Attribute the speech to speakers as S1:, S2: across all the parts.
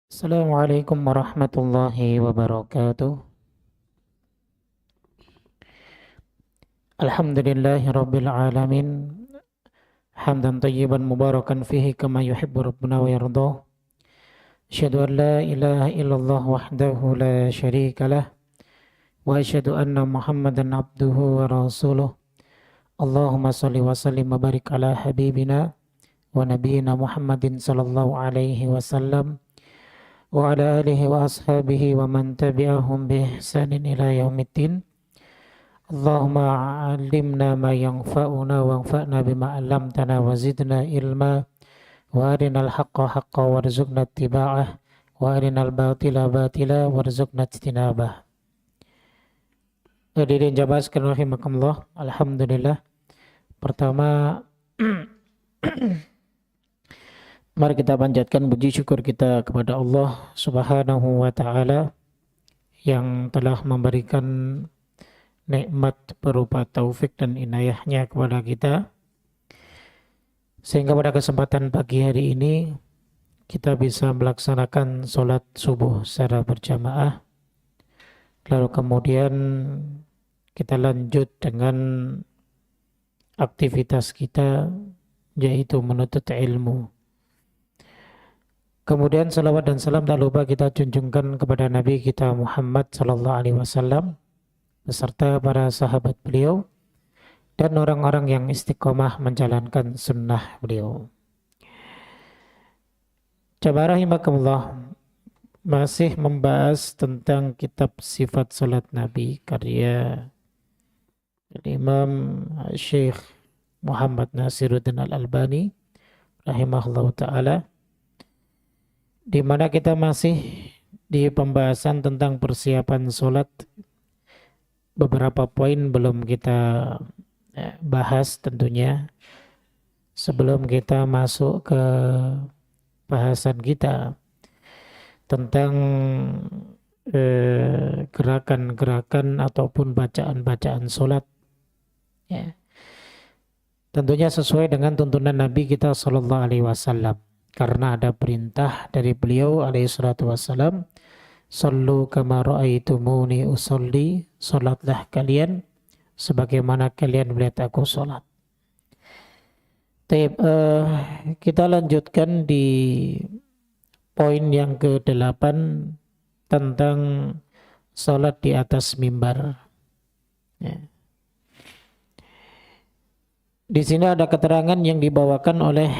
S1: Assalamualaikum warahmatullahi wabarakatuh. Alhamdulillahi rabbil alamin. Hamdan tayyiban mubarakan fihi kama yuhibbu rabbuna wa yardah. Asyhadu an la ilaha illallah wahdahu la syarika lah. Wa asyhadu anna Muhammadan abduhu wa rasuluh. Allahumma salli wa sallim wa barik ala habibina wa nabiyyina Muhammadin sallallahu alaihi wasallam wa ala alihi wa ashabihi wa man tabi'ahum bi ihsanin ila yaumiddin. Allahumma alimna ma yanfa'una wanfa'na bima 'allamtana wa zidna ilma wa arinal haqqa haqqa warzuqna ittiba'ah wa arinal batila batila warzuqna ijtinabah. Hadirin jamaah sekalian rahimakumullah. Alhamdulillah. Pertama mari kita panjatkan puji syukur kita kepada Allah Subhanahu wa taala yang telah memberikan nikmat berupa taufik dan inayahnya kepada kita, sehingga pada kesempatan pagi hari ini kita bisa melaksanakan sholat subuh secara berjamaah. Lalu kemudian kita lanjut dengan aktivitas kita, yaitu menuntut ilmu. Kemudian salawat dan salam tak lupa kita junjungkan kepada Nabi kita Muhammad sallallahu alaihi wasallam beserta para sahabat beliau dan orang-orang yang istiqomah menjalankan sunnah beliau. Jamaah rahimakumullah, masih membahas tentang kitab sifat salat Nabi karya Imam Syekh Muhammad Nasiruddin Al-Albani rahimahullah ta'ala, di mana kita masih di pembahasan tentang persiapan salat. Beberapa poin belum kita bahas tentunya sebelum kita masuk ke bahasan kita tentang gerakan-gerakan ataupun bacaan-bacaan sholat, ya. Tentunya sesuai dengan tuntunan Nabi kita Sallallahu Alaihi Wasallam, karena ada perintah dari beliau alaihi salatu wassalam, sallu kama ra'aitumuni usolli, salatlah kalian sebagaimana kalian melihat aku salat. Kita lanjutkan di poin yang ke-8 tentang salat di atas mimbar. Ya. Di sini ada keterangan yang dibawakan oleh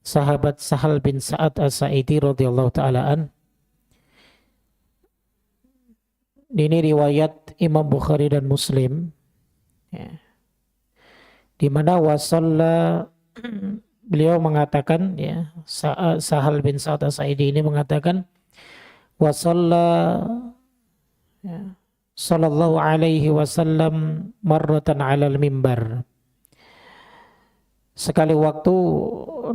S1: sahabat Sahal bin Sa'ad As-Sa'idi radhiyallahu ta'ala an. Ini riwayat Imam Bukhari dan Muslim, ya, di mana wasalla beliau mengatakan, ya, Sahal bin Sa'ad As-Sa'idi ini mengatakan wasalla, ya, sallallahu alaihi wasallam marratan 'alal mimbar. Sekali waktu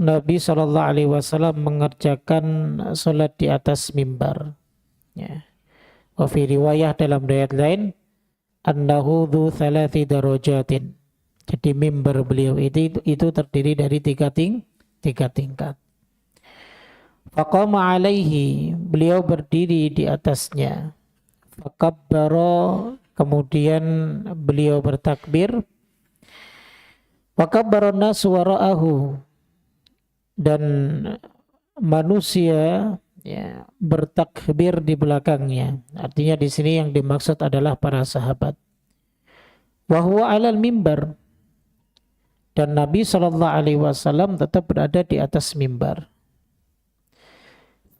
S1: Nabi sallallahu alaihi wasallam mengerjakan salat di atas mimbar, ya. Wa fi riwayah, dalam riwayat lain, annahu dzu thalathi darajatin. Jadi mimbar beliau itu terdiri dari tiga tingkat. Faqama alaihi, beliau berdiri di atasnya. Fakabbara, kemudian beliau bertakbir. Fakabbara nasu wara'ahu, dan manusia, ya, bertakbir di belakangnya. Artinya di sini yang dimaksud adalah para sahabat. Wa huwa 'alal mimbar, dan Nabi sallallahu alaihi wasallam tetap berada di atas mimbar.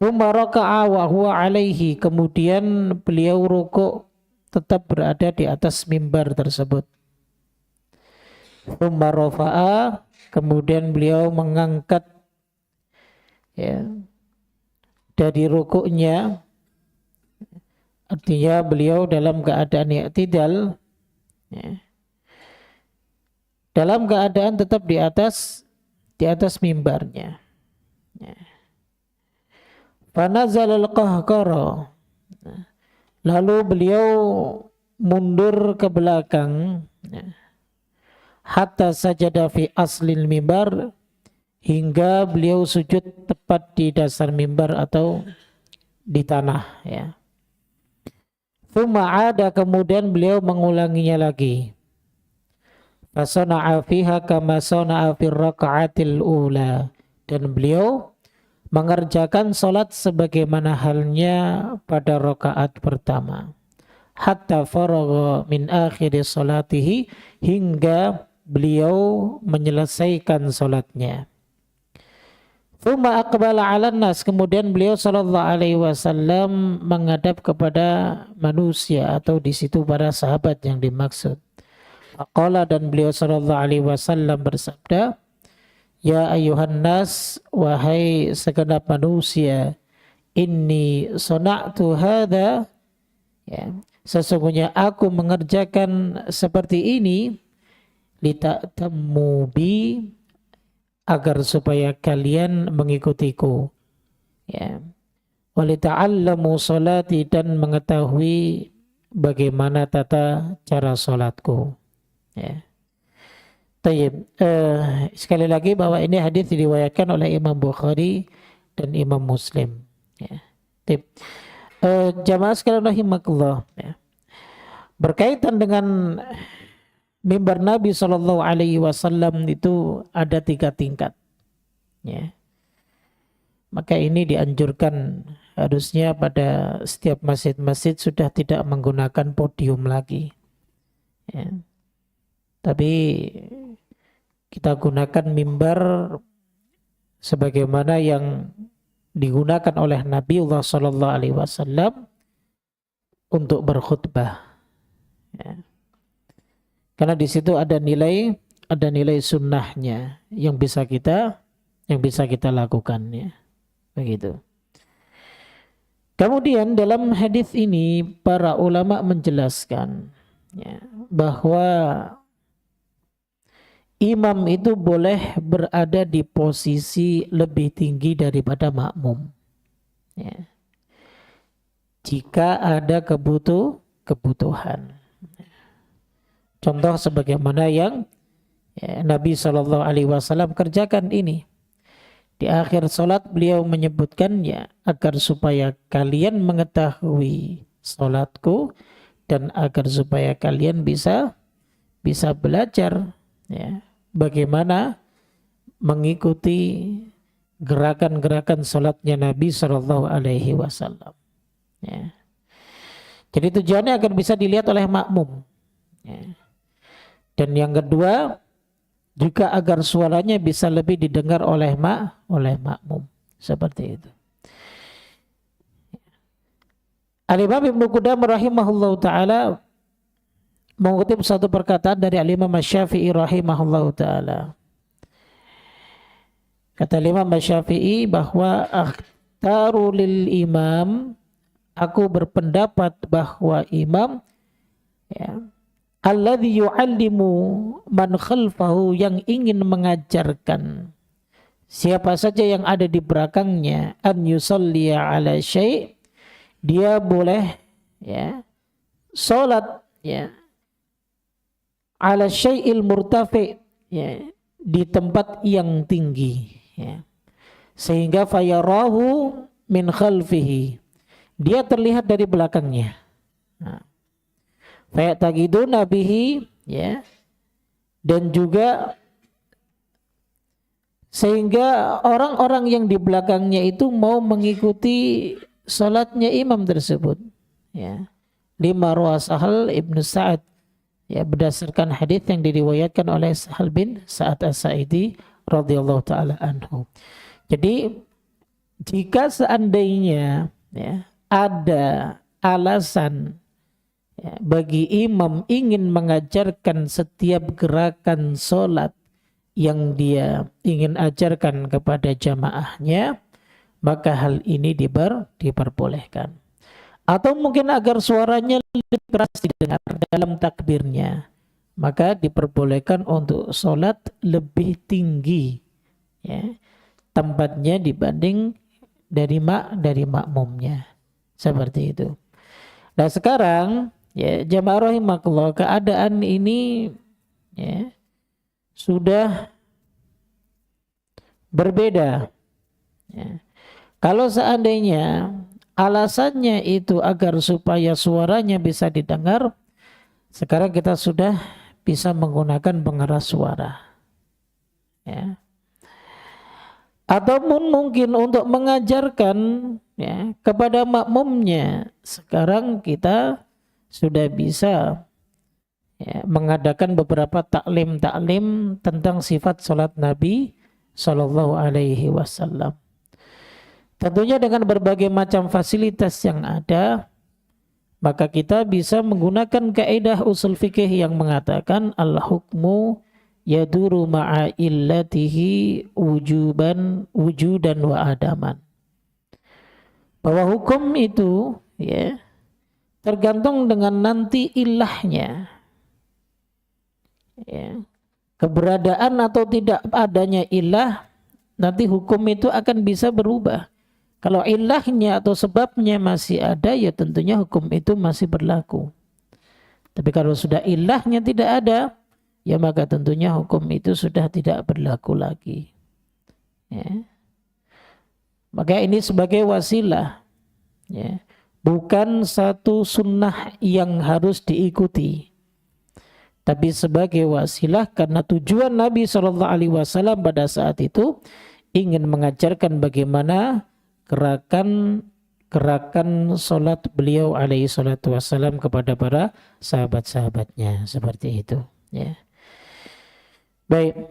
S1: Tsumma raka'a wa huwa 'alaihi, kemudian beliau rukuk tetap berada di atas mimbar tersebut. Tsumma rafa'a, kemudian beliau mengangkat, ya, dari rukuknya, artinya beliau dalam keadaan i'tidal, ya, dalam keadaan tetap di atas mimbarnya, ya. Fanazal al-qahqara, lalu beliau mundur ke belakang, ya, hatta sajada fi aslil mimbar, hingga beliau sujud tepat di dasar mimbar atau di tanah, ya. Tsumma ada, kemudian beliau mengulanginya lagi. Fasana'a fiha kama sana'a fir raka'atil ula, dan beliau mengerjakan salat sebagaimana halnya pada rakaat pertama. Hatta faragha min akhiri salatihi, hingga beliau menyelesaikan salatnya. Tsumma aqbala 'alan nas, kemudian beliau sallallahu alaihi wasallam menghadap kepada manusia, atau di situ para sahabat yang dimaksud. Faqala, dan beliau sallallahu alaihi wasallam bersabda, ya ayuhan nas, wahai segenap manusia, inni sona'tu hadha, ya, sesungguhnya aku mengerjakan seperti ini, lita'tammu bi, agar supaya kalian mengikutiku, ya, walita'allamu salati, dan mengetahui bagaimana tata cara salatku, ya. Tayyib. Sekali lagi bahwa ini hadis diriwayatkan oleh Imam Bukhari dan Imam Muslim, ya. Tayyib. Jamaah sekalian rahimakumullah, ya. Berkaitan dengan mimbar Nabi Shallallahu Alaihi Wasallam itu ada 3 tingkat, ya. Maka ini dianjurkan harusnya pada setiap masjid-masjid sudah tidak menggunakan podium lagi, ya. Tapi kita gunakan mimbar sebagaimana yang digunakan oleh Nabiullah Shallallahu Alaihi Wasallam untuk berkhutbah, ya. Karena di situ ada nilai sunnahnya yang bisa kita lakukan, ya. Begitu. Kemudian dalam hadis ini para ulama menjelaskan, ya, bahwa imam itu boleh berada di posisi lebih tinggi daripada makmum, ya, jika ada kebutuhan. Contoh sebagaimana yang, ya, Nabi Shallallahu Alaihi Wasallam kerjakan ini. Di akhir sholat beliau menyebutkannya agar supaya kalian mengetahui sholatku dan agar supaya kalian bisa belajar, ya, bagaimana mengikuti gerakan-gerakan sholatnya Nabi Shallallahu Alaihi Wasallam, ya. Jadi tujuannya agar bisa dilihat oleh makmum, ya. Dan yang kedua juga agar suaranya bisa lebih didengar oleh makmum, seperti itu. Al-Imam Ibnu Qudamah rahimahullah ta'ala mengutip satu perkataan dari Al-Imam Asy-Syafi'i rahimahullah ta'ala. Kata Imam Asy-Syafi'i bahwa akhtaru lil imam, aku berpendapat bahwa imam, ya, alladzi yu'allimu man khalfahu, yang ingin mengajarkan siapa saja yang ada di belakangnya, an yusalliya ala syai', dia boleh, ya, salat, ya, ala syai'il murtafi', ya, di tempat yang tinggi, ya, sehingga fayarahu min khalfihi, dia terlihat dari belakangnya. Nah, fayataqiduna bihi, ya, dan juga sehingga orang-orang yang di belakangnya itu mau mengikuti salatnya imam tersebut, ya. Lima rawa Sahal Ibnu Sa'ad, ya, berdasarkan hadis yang diriwayatkan oleh Sahal bin Sa'ad As-Sa'idi radhiyallahu taala anhu. Jadi jika seandainya, ya, ada alasan, ya, bagi imam ingin mengajarkan setiap gerakan sholat yang dia ingin ajarkan kepada jamaahnya, maka hal ini diperbolehkan. Atau mungkin agar suaranya lebih keras didengar dalam takbirnya, maka diperbolehkan untuk sholat lebih tinggi, ya, tempatnya dibanding dari makmumnya, seperti itu. Nah sekarang, ya, jamaah rahimakumullah, keadaan ini, ya, sudah berbeda. Ya. Kalau seandainya alasannya itu agar supaya suaranya bisa didengar, sekarang kita sudah bisa menggunakan pengeras suara. Ya. Ataupun mungkin untuk mengajarkan ya, kepada makmumnya, sekarang kita sudah bisa ya, mengadakan beberapa taklim-taklim tentang sifat salat Nabi Shallallahu Alaihi Wasallam. Tentunya dengan berbagai macam fasilitas yang ada, maka kita bisa menggunakan kaidah usul fikih yang mengatakan al-hukmu yaduru ma'a illatihi wujudan wa adaman. Bahwa hukum itu ya tergantung dengan nanti ilahnya. Ya. Keberadaan atau tidak adanya ilah, nanti hukum itu akan bisa berubah. Kalau ilahnya atau sebabnya masih ada, ya tentunya hukum itu masih berlaku. Tapi kalau sudah ilahnya tidak ada, ya maka tentunya hukum itu sudah tidak berlaku lagi. Ya. Maka ini sebagai wasilah, ya. Bukan satu sunnah yang harus diikuti, tapi sebagai wasilah karena tujuan Nabi SAW pada saat itu ingin mengajarkan bagaimana gerakan sholat beliau alaihi salatu wassalam kepada para sahabat-sahabatnya, seperti itu. Ya. Baik,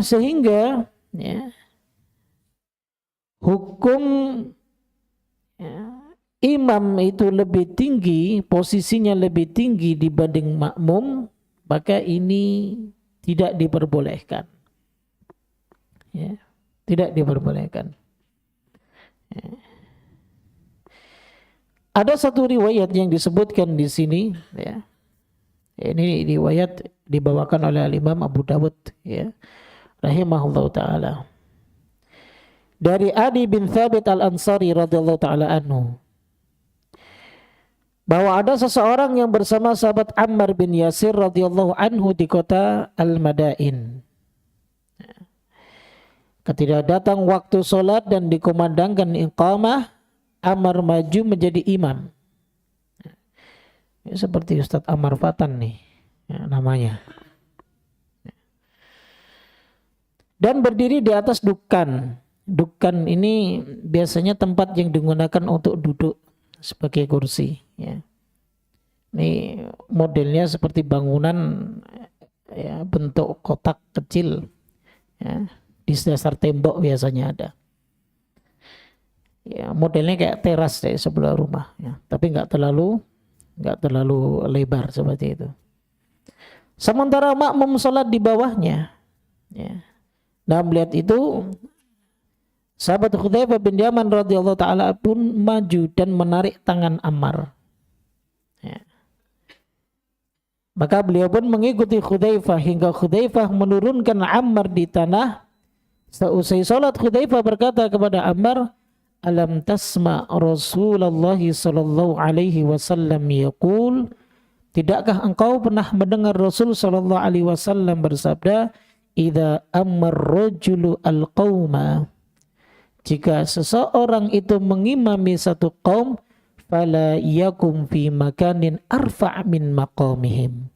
S1: sehingga ya, hukum ya, imam itu lebih tinggi, posisinya lebih tinggi dibanding makmum, maka ini tidak diperbolehkan. Ya, tidak diperbolehkan. Ya. Ada satu riwayat yang disebutkan di sini, ya. Ini riwayat dibawakan oleh Imam Abu Dawud, ya, rahimahullah taala. Dari Adi bin Thabit al-Ansari radhiyallahu taala anhu, bahwa ada seseorang yang bersama sahabat Ammar bin Yasir radhiyallahu anhu di kota Al-Madain. Ketika datang waktu sholat dan dikumandangkan iqamah, Ammar maju menjadi imam. Ya, seperti Ustadz Ammar Fatan nih ya, namanya. Dan berdiri di atas dukan. Dukan ini biasanya tempat yang digunakan untuk duduk sebagai kursi. Ya. Ini modelnya seperti bangunan ya, bentuk kotak kecil. Ya. Di dasar tembok biasanya ada. Ya, modelnya kayak teras deh sebelah rumah. Ya. Tapi nggak terlalu lebar seperti itu. Sementara makmum sholat di bawahnya. Ya. Nah, melihat itu, sahabat Hudzaifah bin Yaman radhiyallahu taala pun maju dan menarik tangan Ammar. Ya. Maka beliau pun mengikuti Hudzaifah hingga Hudzaifah menurunkan Ammar di tanah. Seusai sholat, Hudzaifah berkata kepada Ammar, "Alam tasma Rasulullah sallallahu alaihi wasallam yaqul?" Tidakkah engkau pernah mendengar Rasul sallallahu alaihi wasallam bersabda, "Idza ammar rajulu al-qauma." Jika seseorang itu mengimami satu kaum, fala yakum fi makanin arfa' min maqamihim.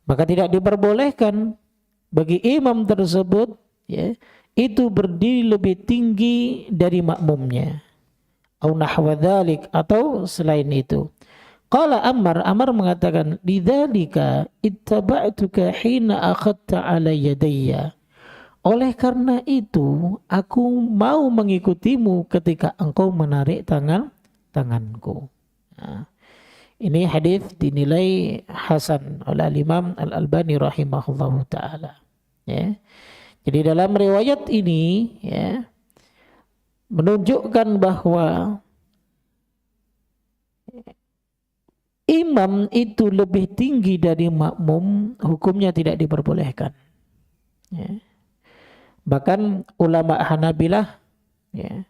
S1: Maka tidak diperbolehkan bagi imam tersebut ya, itu berdiri lebih tinggi dari makmumnya. Au nahwa dzalik, atau selain itu. Qala Ammar mengatakan, "Lidzalika ittaba'tuka hina akhadta 'ala yadayya." Oleh karena itu, aku mau mengikutimu ketika engkau menarik tanganku. Nah, ini hadis dinilai hasan oleh Imam Al-Albani rahimahullahu taala. Ya. Jadi dalam riwayat ini ya, menunjukkan bahwa imam itu lebih tinggi dari makmum, hukumnya tidak diperbolehkan. Ya. Bahkan ulama Hanabilah ya,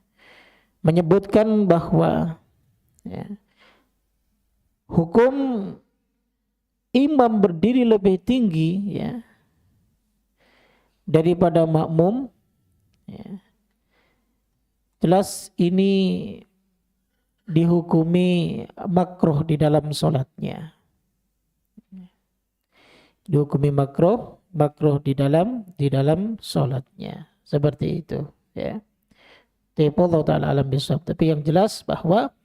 S1: menyebutkan bahwa ya, hukum imam berdiri lebih tinggi ya, daripada makmum Ya. Jelas ini dihukumi makruh di dalam sholatnya. Dihukumi makruh di dalam sholatnya. Seperti itu. Ya. Allah Ta'ala alam bisawab. Tapi yang jelas bahwa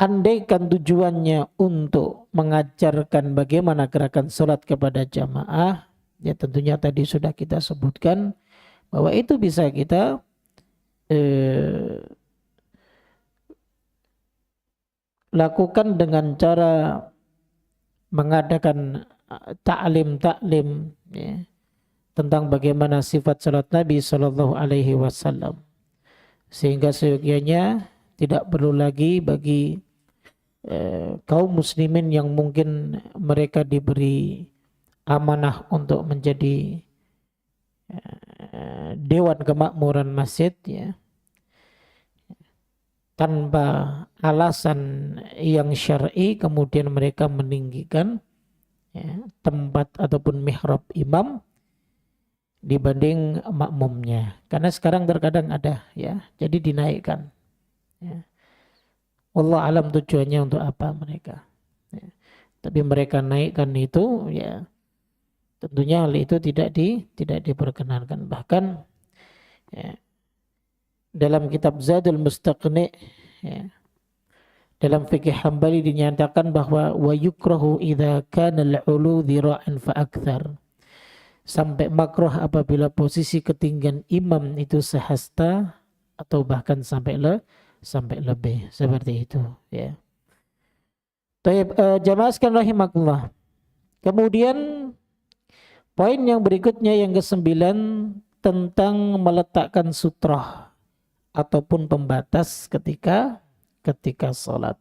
S1: andaikan tujuannya untuk mengajarkan bagaimana gerakan sholat kepada jamaah, ya tentunya tadi sudah kita sebutkan bahwa itu bisa kita lakukan dengan cara mengadakan taklim ya, tentang bagaimana sifat salat Nabi Shallallahu Alaihi Wasallam, sehingga seyogyanya tidak perlu lagi bagi kaum muslimin yang mungkin mereka diberi amanah untuk menjadi dewan kemakmuran masjid, ya, tanpa alasan yang syar'i kemudian mereka meninggikan ya, tempat ataupun mihrab imam dibanding makmumnya, karena sekarang terkadang ada ya, jadi dinaikkan ya. Allah alam tujuannya untuk apa mereka ya. Tapi mereka naikkan itu ya tentunya hal itu tidak diperkenankan. Bahkan ya, dalam kitab Zadul Mustaqni ya, dalam fikih Hambali dinyatakan bahwa wa yukrahu idza kana al-ulu dhira'an fa akthar. Sampai makruh apabila posisi ketinggian imam itu sehasta atau bahkan sampai lebih, seperti itu ya. Baik, jamaah sekalian rahimakumullah. Kemudian poin yang berikutnya yang ke-9 tentang meletakkan sutrah ataupun pembatas ketika sholat.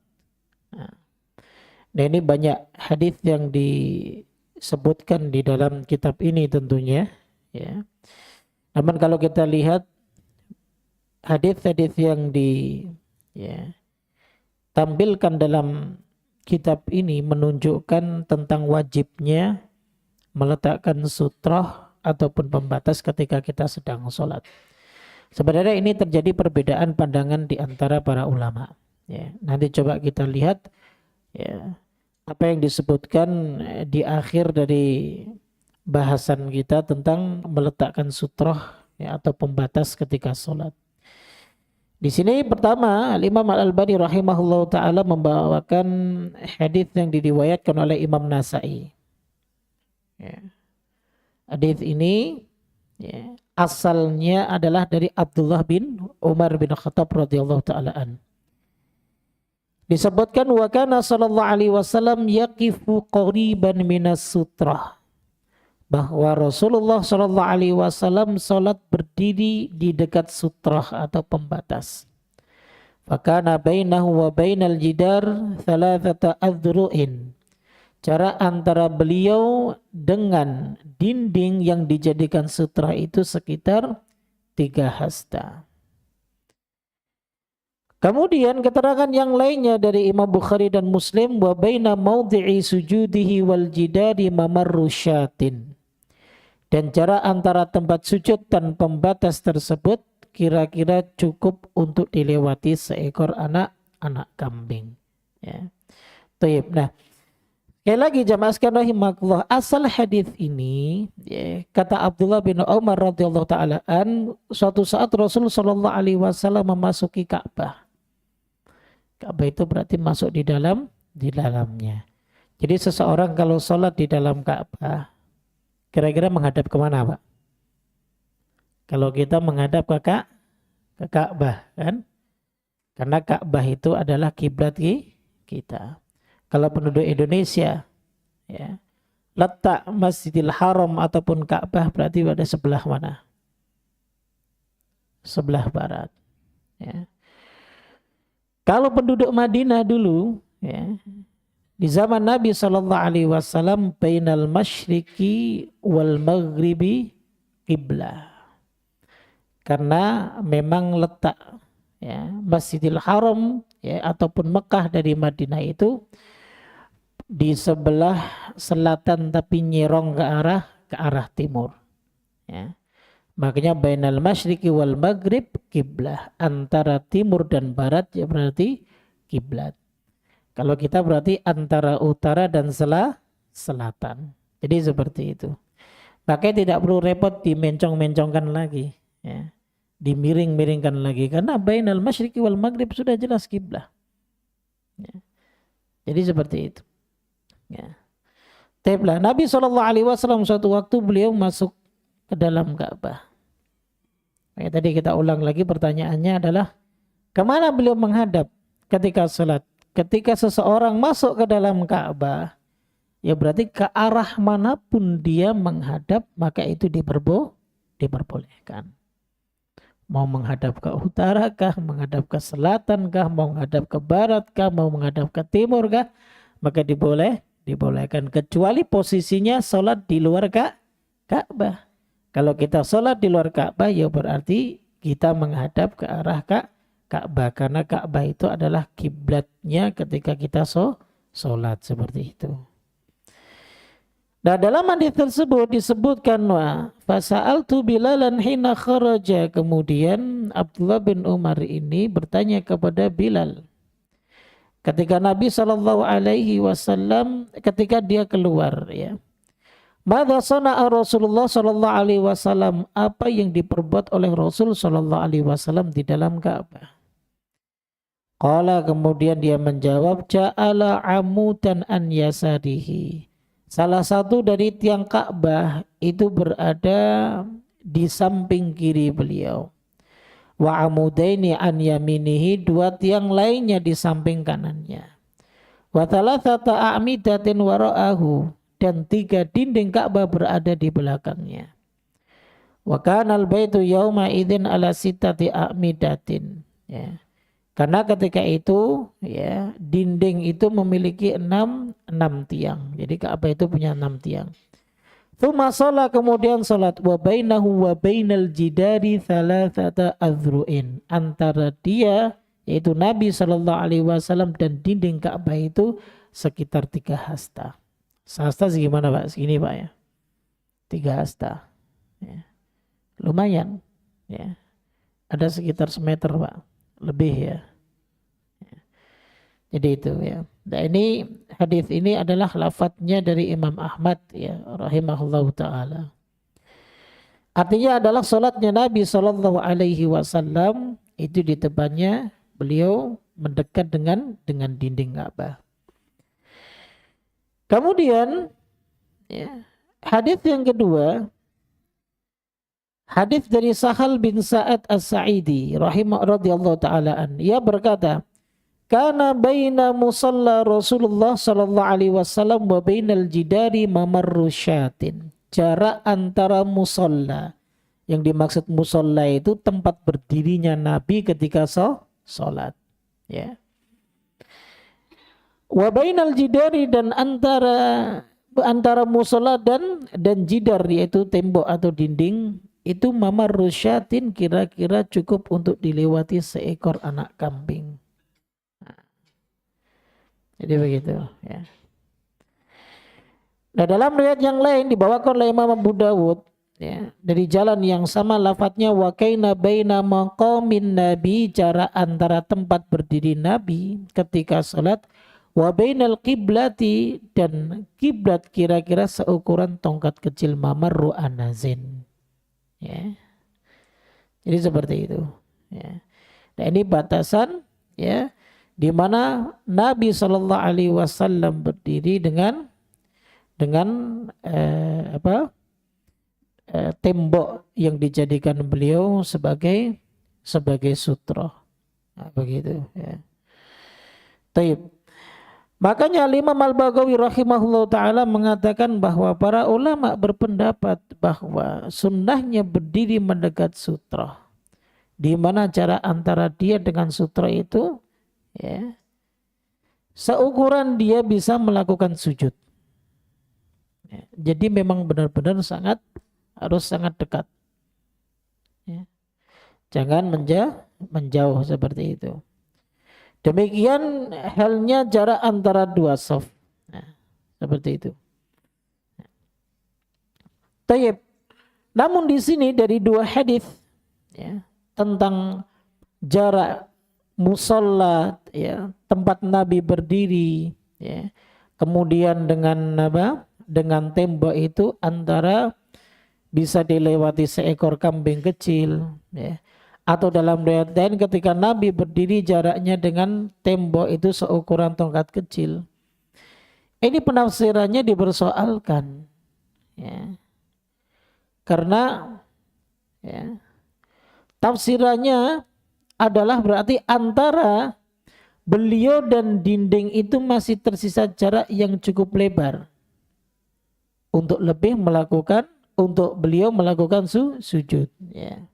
S1: Nah ini banyak hadis yang disebutkan di dalam kitab ini tentunya ya. Namun kalau kita lihat hadis-hadis yang ditampilkan dalam kitab ini menunjukkan tentang wajibnya meletakkan sutrah ataupun pembatas ketika kita sedang sholat. Sebenarnya ini terjadi perbedaan pandangan di antara para ulama. Ya, nanti coba kita lihat ya, apa yang disebutkan di akhir dari bahasan kita tentang meletakkan sutrah ya, atau pembatas ketika sholat. Di sini pertama Imam Al-Albani rahimahullah ta'ala membawakan hadis yang diriwayatkan oleh Imam Nasai. Ya. Hadis ini ya, asalnya adalah dari Abdullah bin Umar bin Khattab radhiyallahu ta'ala an. Disebutkan wa kana sallallahu alaihi wasallam yaqifu qariban minas sutrah, bahwa Rasulullah sallallahu alaihi wasallam salat berdiri di dekat sutrah atau pembatas. Fakana bainahu wa bainal jidar thalathata adhru'in. Jarak antara beliau dengan dinding yang dijadikan sutrah itu sekitar 3 hasta. Kemudian keterangan yang lainnya dari Imam Bukhari dan Muslim, wa baina maudhi'i sujudihi wal jidari mamarru syatin. Dan jarak antara tempat sujud dan pembatas tersebut kira-kira cukup untuk dilewati seekor anak kambing. Ya. Taib. Nah, sekali lagi jamaah sekalian rahimakumullah, asal hadis ini ya, kata Abdullah bin Umar radhiyallahu taala an, suatu saat Rasul sallallahu alaihi wasallam memasuki Ka'bah. Ka'bah itu berarti masuk di dalamnya. Jadi seseorang kalau sholat di dalam Ka'bah, kira-kira menghadap kemana, Pak? Kalau kita menghadap ke Ka'bah, kan? Karena Ka'bah itu adalah kiblat kita. Kalau penduduk Indonesia, ya, letak Masjidil Haram ataupun Ka'bah berarti pada sebelah mana? Sebelah barat. Ya. Kalau penduduk Madinah dulu, ya, di zaman Nabi SAW, bainal masyriqi wal maghribi qiblah. Karena memang letak ya, Masjidil Haram ya, ataupun Mekah dari Madinah itu di sebelah selatan tapi nyerong ke arah timur. Ya. Makanya bainal masyriqi wal maghrib kiblah, antara timur dan barat ya berarti kiblat. Kalau kita berarti antara utara dan selatan. Jadi seperti itu. Makanya tidak perlu repot dimencong-mencongkan lagi, ya. Dimiring-miringkan lagi karena bainal masyriqi wal maghrib sudah jelas kiblah. Ya. Jadi seperti itu. Ya. Teblah Nabi SAW suatu waktu beliau masuk ke dalam Ka'bah. Tadi kita ulang lagi, pertanyaannya adalah kemana beliau menghadap ketika sholat? Ketika seseorang masuk ke dalam Ka'bah, ya berarti ke arah manapun dia menghadap, maka itu diperbolehkan. Mau menghadap ke utara kah, menghadap ke selatan kah, mau menghadap ke barat kah, mau menghadap ke timur kah, maka dibolehkan. Kecuali posisinya sholat di luar Ka'bah. Kalau kita sholat di luar Ka'bah, ya berarti kita menghadap ke arah Ka'bah. Karena Ka'bah itu adalah kiblatnya ketika kita sholat seperti itu. Nah, dalam hadis tersebut disebutkan fasa'altu Bilalan hina kharaja. Kemudian Abdullah bin Umar ini bertanya kepada Bilal ketika Nabi SAW ketika dia keluar, ya. Madza sana'a Rasulullah SAW, apa yang diperbuat oleh Rasul SAW di dalam Ka'bah? Qala, kemudian dia menjawab, ja'ala amudan an yasarihi. Salah satu dari tiang Ka'bah itu berada di samping kiri beliau. Wa amudaini an yaminihi, dua tiang lainnya di samping kanannya. Wa thalathata a'midatin wara'ahu, dan tiga dinding Ka'bah berada di belakangnya. Wa kanal baitu yauma idzin ala sittati a'midatin, ya. Karena ketika itu, ya, dinding itu memiliki enam tiang. Jadi Ka'bah itu punya 6 tiang. Tsumma shalah, kemudian salat, wa bainahu wa bainal jidari thalathata azru'in. Antara dia, yaitu Nabi SAW, dan dinding Ka'bah itu sekitar 3 hasta. Hasta segimana Pak? Segini Pak, ya. 3 hasta. Ya. Lumayan, ya. Ada sekitar semeter Pak. Lebih, ya. Jadi itu, ya. Nah, ini hadis ini adalah lafadznya dari Imam Ahmad, ya, rahimahullahu taala. Artinya adalah salatnya Nabi SAW itu di depannya beliau mendekat dengan dinding Ka'bah. Kemudian, ya, hadis yang kedua, hadis dari Sahal bin Sa'ad As-Sa'idi radhiyallahu taala an. Ia berkata, kana baina musalla Rasulullah sallallahu alaihi wasallam wa bainal jidari mamarru syatin. Jarak antara musalla, yang dimaksud musalla itu tempat berdirinya Nabi ketika salat, ya. Wa bainal jidari, dan antara musalla dan jidar, yaitu tembok atau dinding, itu mamarru syatin, kira-kira cukup untuk dilewati seekor anak kambing. Jadi begitu, ya. Nah, dalam riwayat yang lain dibawakan oleh Imam Abu Dawud, ya, dari jalan yang sama lafadznya wa kaina baina maqamin Nabi, jarak antara tempat berdiri Nabi ketika salat, wa bainal qiblati, dan kiblat kira-kira seukuran tongkat kecil, mamarru anazin, ya. Jadi seperti itu, ya. Nah, ini batasan, ya, di mana Nabi Shallallahu Alaihi Wasallam berdiri dengan tembok yang dijadikan beliau sebagai sutra. Nah, begitu, ya. Taib. Makanya Imam Al-Baghawi rahimahullah ta'ala mengatakan bahwa para ulama berpendapat bahwa sunnahnya berdiri mendekat sutra, di mana jarak antara dia dengan sutra itu, ya, seukuran dia bisa melakukan sujud. Ya, jadi memang benar-benar harus sangat dekat. Ya. Jangan menjauh seperti itu. Demikian halnya jarak antara dua shaf. Nah, seperti itu. Tayyib. Namun di sini dari dua hadis ya, tentang jarak musola ya, tempat Nabi berdiri ya, kemudian dengan apa? Dengan tembok itu antara bisa dilewati seekor kambing kecil ya. Atau dalam riwayat lain ketika Nabi berdiri jaraknya dengan tembok itu seukuran tongkat kecil. Ini penafsirannya dipersoalkan ya. Karena ya, tafsirannya adalah berarti antara beliau dan dinding itu masih tersisa jarak yang cukup lebar untuk beliau melakukan sujud ya.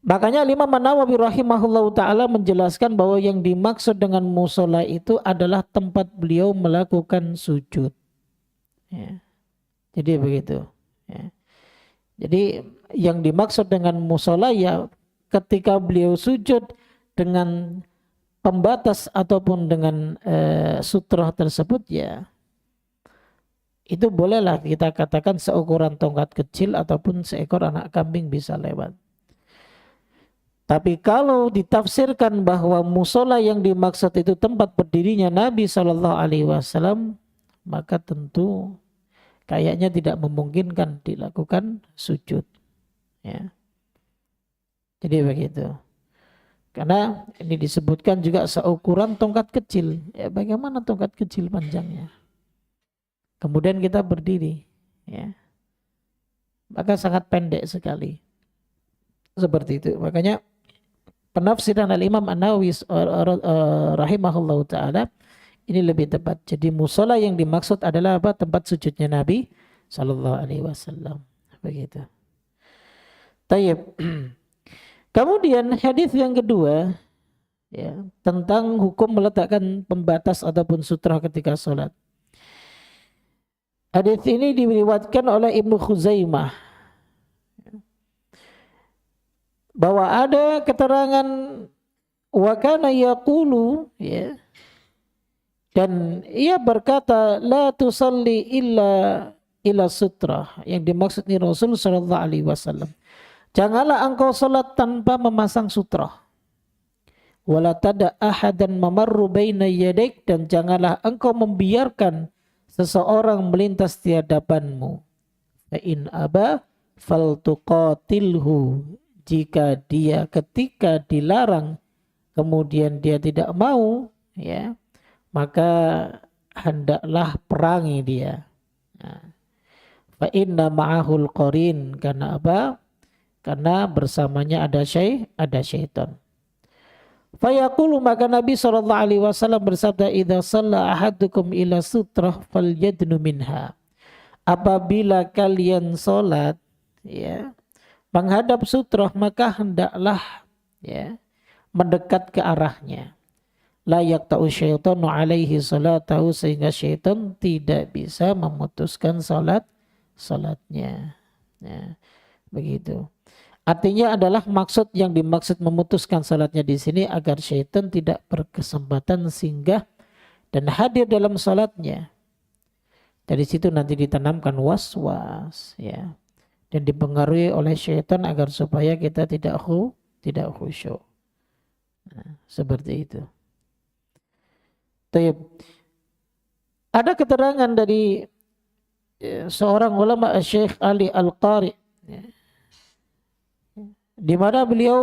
S1: Makanya Imam An-Nawawi rahimahullahu taala menjelaskan bahwa yang dimaksud dengan musola itu adalah tempat beliau melakukan sujud ya. Jadi begitu ya. Jadi yang dimaksud dengan musola ya ketika beliau sujud dengan pembatas ataupun dengan sutra tersebut ya, itu bolehlah kita katakan seukuran tongkat kecil ataupun seekor anak kambing bisa lewat. Tapi kalau ditafsirkan bahwa musola yang dimaksud itu tempat berdirinya Nabi SAW, maka tentu kayaknya tidak memungkinkan dilakukan sujud. Ya. Jadi begitu. Karena ini disebutkan juga seukuran tongkat kecil. Ya, bagaimana tongkat kecil panjangnya? Kemudian kita berdiri. Ya. Maka sangat pendek sekali. Seperti itu. Makanya penafsiran Al-Imam An-Nawawi rahimahullah ta'ala ini lebih tepat. Jadi musola yang dimaksud adalah apa? Tempat sujudnya Nabi sallallahu alaihi wasallam. Begitu. Tayyib. Kemudian hadis yang kedua ya, tentang hukum meletakkan pembatas ataupun sutra ketika sholat. Hadis ini diriwayatkan oleh Ibnu Khuzaimah bahwa ada keterangan wa kana yaqulu ya, dan ia berkata la tusalli illa sutra, yang dimaksud ini Rasul sallallahu alaihi wasallam. Janganlah engkau salat tanpa memasang sutra. Wala tada ahadan mamarru baina yadaik, dan janganlah engkau membiarkan seseorang melintas di hadapanmu. Fa in aba faltuqatilhu, jika dia ketika dilarang kemudian dia tidak mau ya, maka hendaklah perangi dia. Fa inna ma'ahul qarin, karena apa? Karena bersamanya ada syaitan. Fayaqulu, maka Nabi SAW bersabda, idza shalla ahadukum ila sutrah falyadnu minha. Apabila kalian salat ya, menghadap sutrah, maka hendaklah ya mendekat ke arahnya. La yaqta'u syaitanu alaihi salatahu, sehingga syaitan tidak bisa memutuskan salatnya. Ya, begitu. Artinya adalah maksud yang dimaksud memutuskan salatnya di sini agar syaitan tidak berkesempatan singgah dan hadir dalam salatnya. Dari situ nanti ditanamkan was-was ya, dan dipengaruhi oleh syaitan agar supaya kita tidak khusyuk. Nah, seperti itu. Ada keterangan dari seorang ulama, Syekh Ali Al-Qari ya, di mana beliau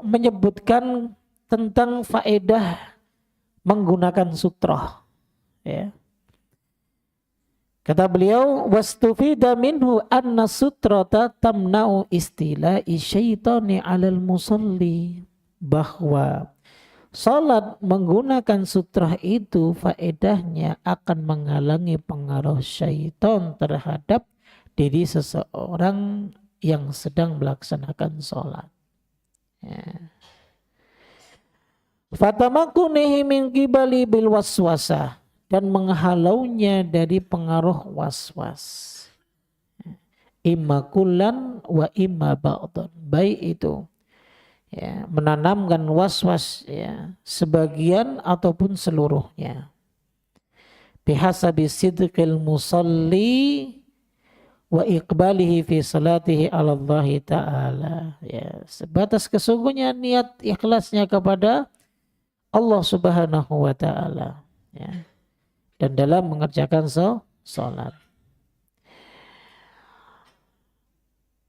S1: menyebutkan tentang faedah menggunakan sutra ya. Kata beliau, wastufida minhu anna sutrata tamna'u istila'i syaitani 'alal musalli, bahwa salat menggunakan sutra itu faedahnya akan menghalangi pengaruh syaitan terhadap diri seseorang yang sedang melaksanakan sholat. Ya. Fatamakunihi min qibali bil waswasah, dan menghalaunya dari pengaruh waswas. Imma kullan wa imma ba'dan, baik itu ya, menanamkan waswas ya, sebagian ataupun seluruhnya. Bihasabi sidqil musalli wa iqbalihi fi salatihi ala Allah ta'ala. Ya, sebatas kesungguhnya niat ikhlasnya kepada Allah Subhanahu wa taala, ya. Dan dalam mengerjakan salat.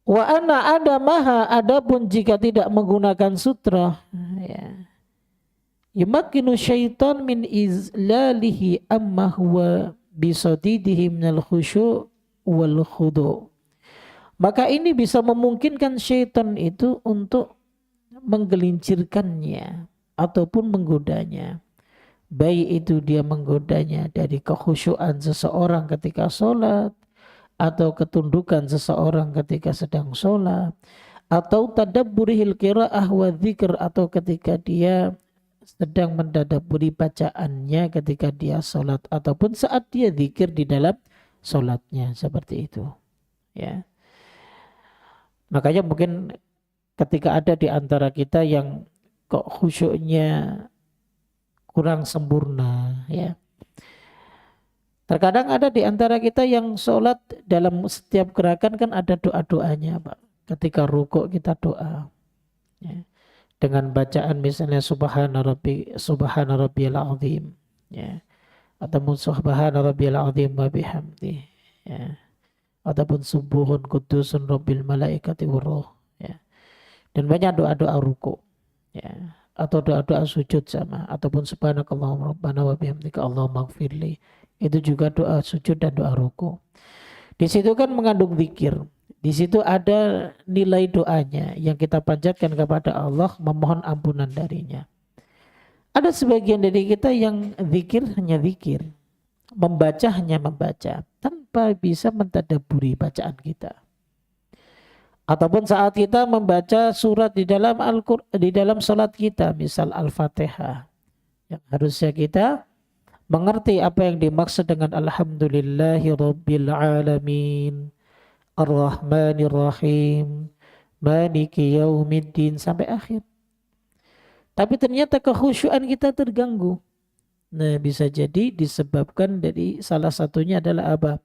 S1: Wa anna adamaha, adapun jika tidak menggunakan sutra, ya, yumakkinu syaitan min izlalihi amma huwa bisadidihi minal khusyu' wal khudu'. Maka ini bisa memungkinkan syaitan itu untuk menggelincirkannya ataupun menggodanya. Baik itu dia menggodanya dari kekhusyuan seseorang ketika sholat, atau ketundukan seseorang ketika sedang sholat, atau tadabburihil qira'ah wa dzikr, atau ketika dia sedang mendadabburi bacaannya ketika dia sholat, ataupun saat dia zikir di dalam sholatnya, seperti itu, ya. Makanya mungkin ketika ada di antara kita yang kok khusyuknya kurang sempurna, ya. Terkadang ada di antara kita yang sholat dalam setiap gerakan kan ada doa-doanya, Pak. Ketika rukuk kita doa, ya. Dengan bacaan misalnya subhana rabbiyal azim, ya. Ataupun subhana rabbiyal azim wa bihamdi, ya. Ataupun subuhun kudusun rabbil malaikati waruh, ya. Dan banyak doa-doa rukuk, ya. Atau doa-doa sujud sama, ataupun subhanakallahumma rabbana wa bihamdika allahumma ighfirli. Itu juga doa sujud dan doa ruku. Di situ kan mengandung zikir. Di situ ada nilai doanya yang kita panjatkan kepada Allah, memohon ampunan darinya. Ada sebagian dari kita yang zikir hanya zikir, membaca hanya membaca, tanpa bisa mentadabburi bacaan kita. Ataupun saat kita membaca surat di dalam Al-Qur'an, di dalam salat kita, misal Al-Fatihah, yang harusnya kita mengerti apa yang dimaksud dengan alhamdulillahi rabbil alamin ar-rahmanir rahim maliki yaumiddin sampai akhir. Tapi ternyata kekhusyuan kita terganggu. Nah, bisa jadi disebabkan dari salah satunya adalah apa?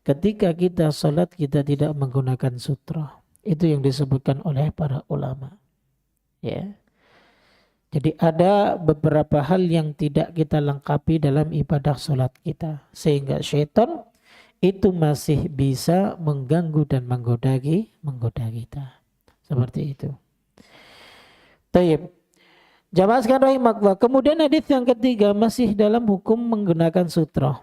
S1: Ketika kita sholat kita tidak menggunakan sutra. Itu yang disebutkan oleh para ulama, ya. Jadi ada beberapa hal yang tidak kita lengkapi dalam ibadah sholat kita. Sehingga syaitan itu masih bisa mengganggu dan menggoda kita. Seperti itu. Taib. Jamaah sekalian rahimakumullah. Kemudian hadis yang ketiga masih dalam hukum menggunakan sutra.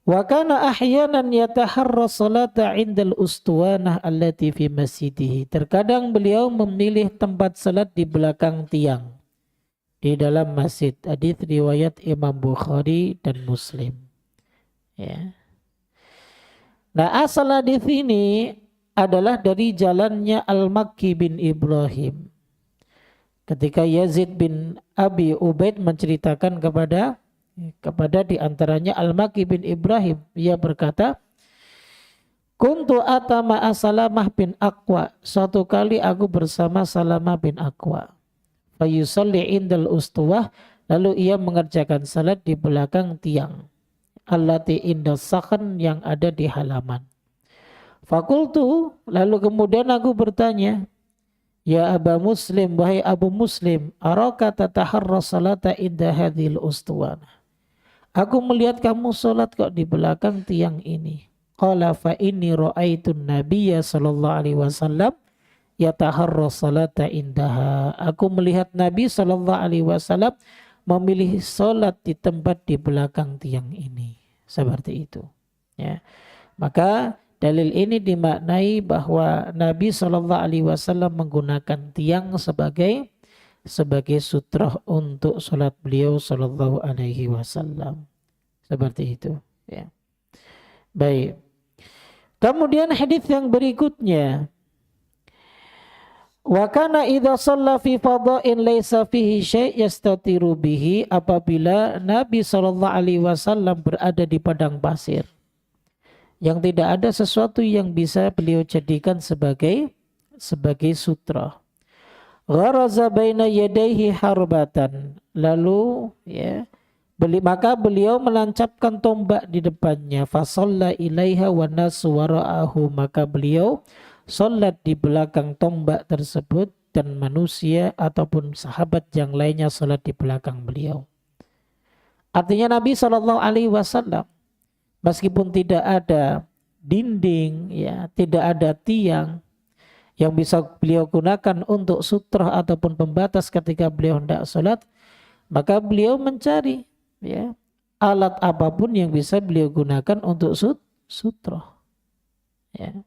S1: Wa kana ahyanan yataharra salata 'indal ustuwanah allati fi masjidihi. Terkadang beliau memilih tempat salat di belakang tiang di dalam masjid. Hadis riwayat Imam Bukhari dan Muslim, ya. Nah, asal hadis ini adalah dari jalannya Al-Makki bin Ibrahim. Ketika Yazid bin Abi Ubaid menceritakan kepada di antaranya Al-Makki bin Ibrahim, ia berkata, kuntu atama Salamah bin Aqwa. Suatu kali aku bersama Salamah bin Aqwa. Fayusalli indal ustuwah, lalu ia mengerjakan salat di belakang tiang. Allati indas sakhan, yang ada di halaman. Fakultu, lalu kemudian aku bertanya, ya Aba Muslim, wahai Abu Muslim, araka tataharra salata inda hadhil ustuwana. Aku melihat kamu salat kok di belakang tiang ini. Qala fa inni ra'aitun nabiyya sallallahu alaihi wasallam yataharra salata indaha. Aku melihat Nabi sallallahu alaihi wasallam memilih salat di tempat di belakang tiang ini. Seperti itu, ya. Maka dalil ini dimaknai bahwa Nabi sallallahu alaihi wasallam menggunakan tiang sebagai sutrah untuk salat beliau sallallahu alaihi wasallam. Seperti itu, ya. Baik. Kemudian hadis yang berikutnya, wa kana idza shalla fi fadha'in laisa fihi syai' yastatiru bihi. Apabila Nabi sallallahu alaihi wasallam berada di padang pasir yang tidak ada sesuatu yang bisa beliau jadikan sebagai sutra, gharaza baina yadayhi harbatan, lalu, ya, Maka beliau menancapkan tombak di depannya. Fasalla ilaiha wa nasu wara'ahu. Maka beliau sholat di belakang tombak tersebut dan manusia ataupun sahabat yang lainnya sholat di belakang beliau. Artinya Nabi SAW meskipun tidak ada dinding, ya, tidak ada tiang yang bisa beliau gunakan untuk sutra ataupun pembatas ketika beliau hendak sholat, maka beliau mencari, ya, alat apapun yang bisa beliau gunakan untuk sutra. Ya.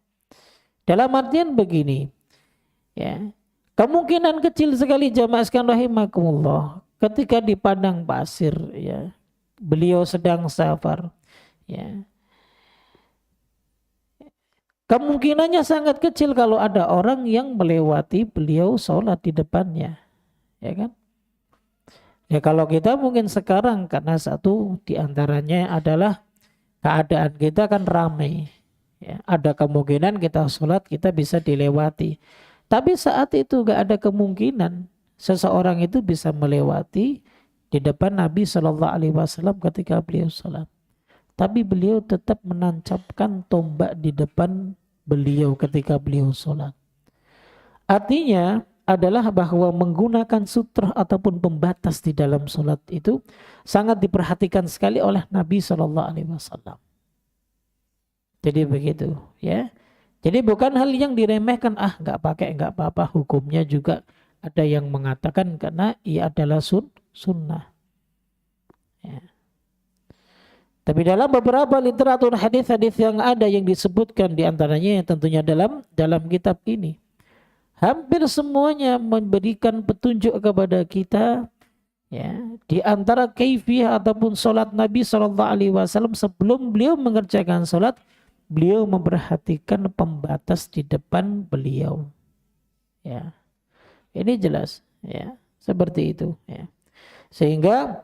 S1: Dalam artian begini, ya, kemungkinan kecil sekali jamaah sekalian rahimakumullah, ketika di padang pasir, ya, beliau sedang safar, ya, kemungkinannya sangat kecil kalau ada orang yang melewati beliau sholat di depannya, ya kan? Ya kalau kita mungkin sekarang karena satu diantaranya adalah keadaan kita kan ramai, ya, ada kemungkinan kita sholat kita bisa dilewati. Tapi saat itu gak ada kemungkinan seseorang itu bisa melewati di depan Nabi SAW ketika beliau sholat. Tapi beliau tetap menancapkan tombak di depan beliau ketika beliau sholat. Artinya adalah bahwa menggunakan sutra ataupun pembatas di dalam sholat itu sangat diperhatikan sekali oleh Nabi SAW. Jadi begitu, ya. Jadi bukan hal yang diremehkan, nggak pakai nggak apa-apa. Hukumnya juga ada yang mengatakan karena ia adalah sunnah. Ya. Tapi dalam beberapa literatur hadis-hadis yang ada yang disebutkan diantaranya yang tentunya dalam kitab ini, hampir semuanya memberikan petunjuk kepada kita, ya, di antara kaifiyah ataupun sholat Nabi SAW sebelum beliau mengerjakan sholat, beliau memperhatikan pembatas di depan beliau. Ya, ini jelas, ya, seperti itu. Ya. Sehingga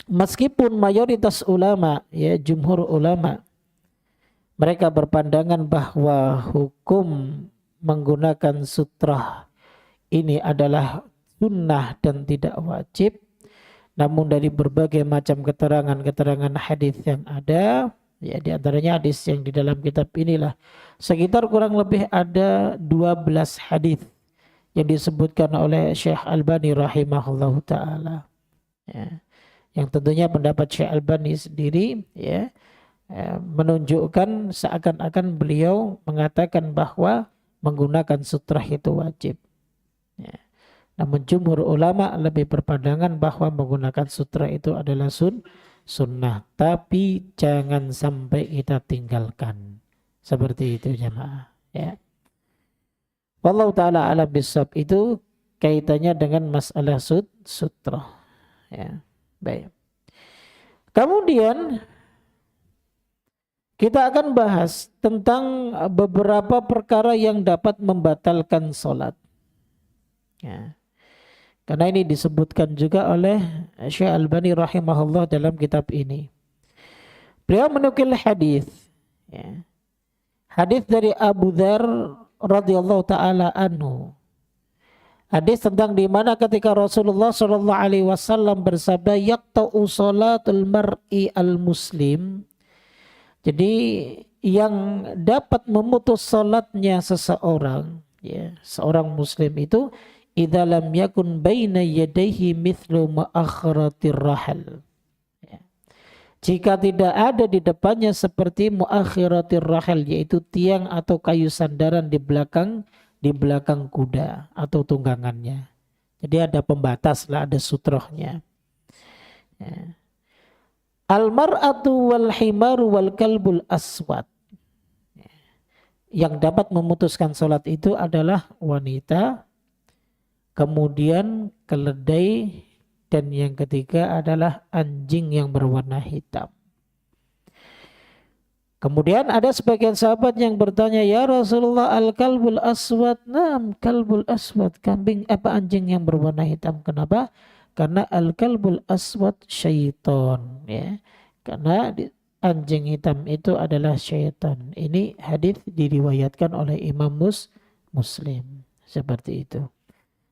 S1: meskipun mayoritas ulama, ya, jumhur ulama, mereka berpandangan bahwa hukum menggunakan sutra ini adalah sunnah dan tidak wajib, namun dari berbagai macam keterangan hadis yang ada, ya, di antaranya hadis yang di dalam kitab inilah sekitar kurang lebih ada 12 hadis yang disebutkan oleh Syekh Albani rahimahullahu taala, ya, yang tentunya pendapat Syekh Albani sendiri, ya, menunjukkan seakan-akan beliau mengatakan bahwa menggunakan sutra itu wajib. Ya. Namun jumhur ulama lebih berpandangan bahwa menggunakan sutra itu adalah sunnah. Tapi jangan sampai kita tinggalkan. Seperti itu jamaah. Ya. Wallahu ta'ala alam bisawab, itu kaitannya dengan masalah sutra. Ya. Baik. Kemudian kita akan bahas tentang beberapa perkara yang dapat membatalkan sholat. Ya. Karena ini disebutkan juga oleh Syekh Albani rahimahullah dalam kitab ini. Beliau menukil hadis, ya, hadis dari Abu Dzar radhiyallahu taala anhu. Hadis tentang di mana ketika Rasulullah SAW bersabda, yaqta'u sholatul mar'i al-muslim. Jadi yang dapat memutus salatnya seseorang, ya, seorang muslim itu, idza lam yakun baina yadayhi mithlu muakhiratir rahal. Ya. Jika tidak ada di depannya seperti muakhiratir rahal, yaitu tiang atau kayu sandaran di belakang kuda atau tunggangannya. Jadi ada pembatas lah, ada sutrohnya. Ya. Al-mar'atu wal himaru wal kalbul aswad. Yang dapat memutuskan sholat itu adalah wanita, kemudian keledai, dan yang ketiga adalah anjing yang berwarna hitam. Kemudian ada sebagian sahabat yang bertanya, ya Rasulullah, al-kalbul aswad? Naam, kalbul aswad, anjing yang berwarna hitam. Kenapa? Karena al-kalbul aswad syaiton, ya. Karena anjing hitam itu adalah syaitan. Ini hadis diriwayatkan oleh Imam Muslim. Seperti itu.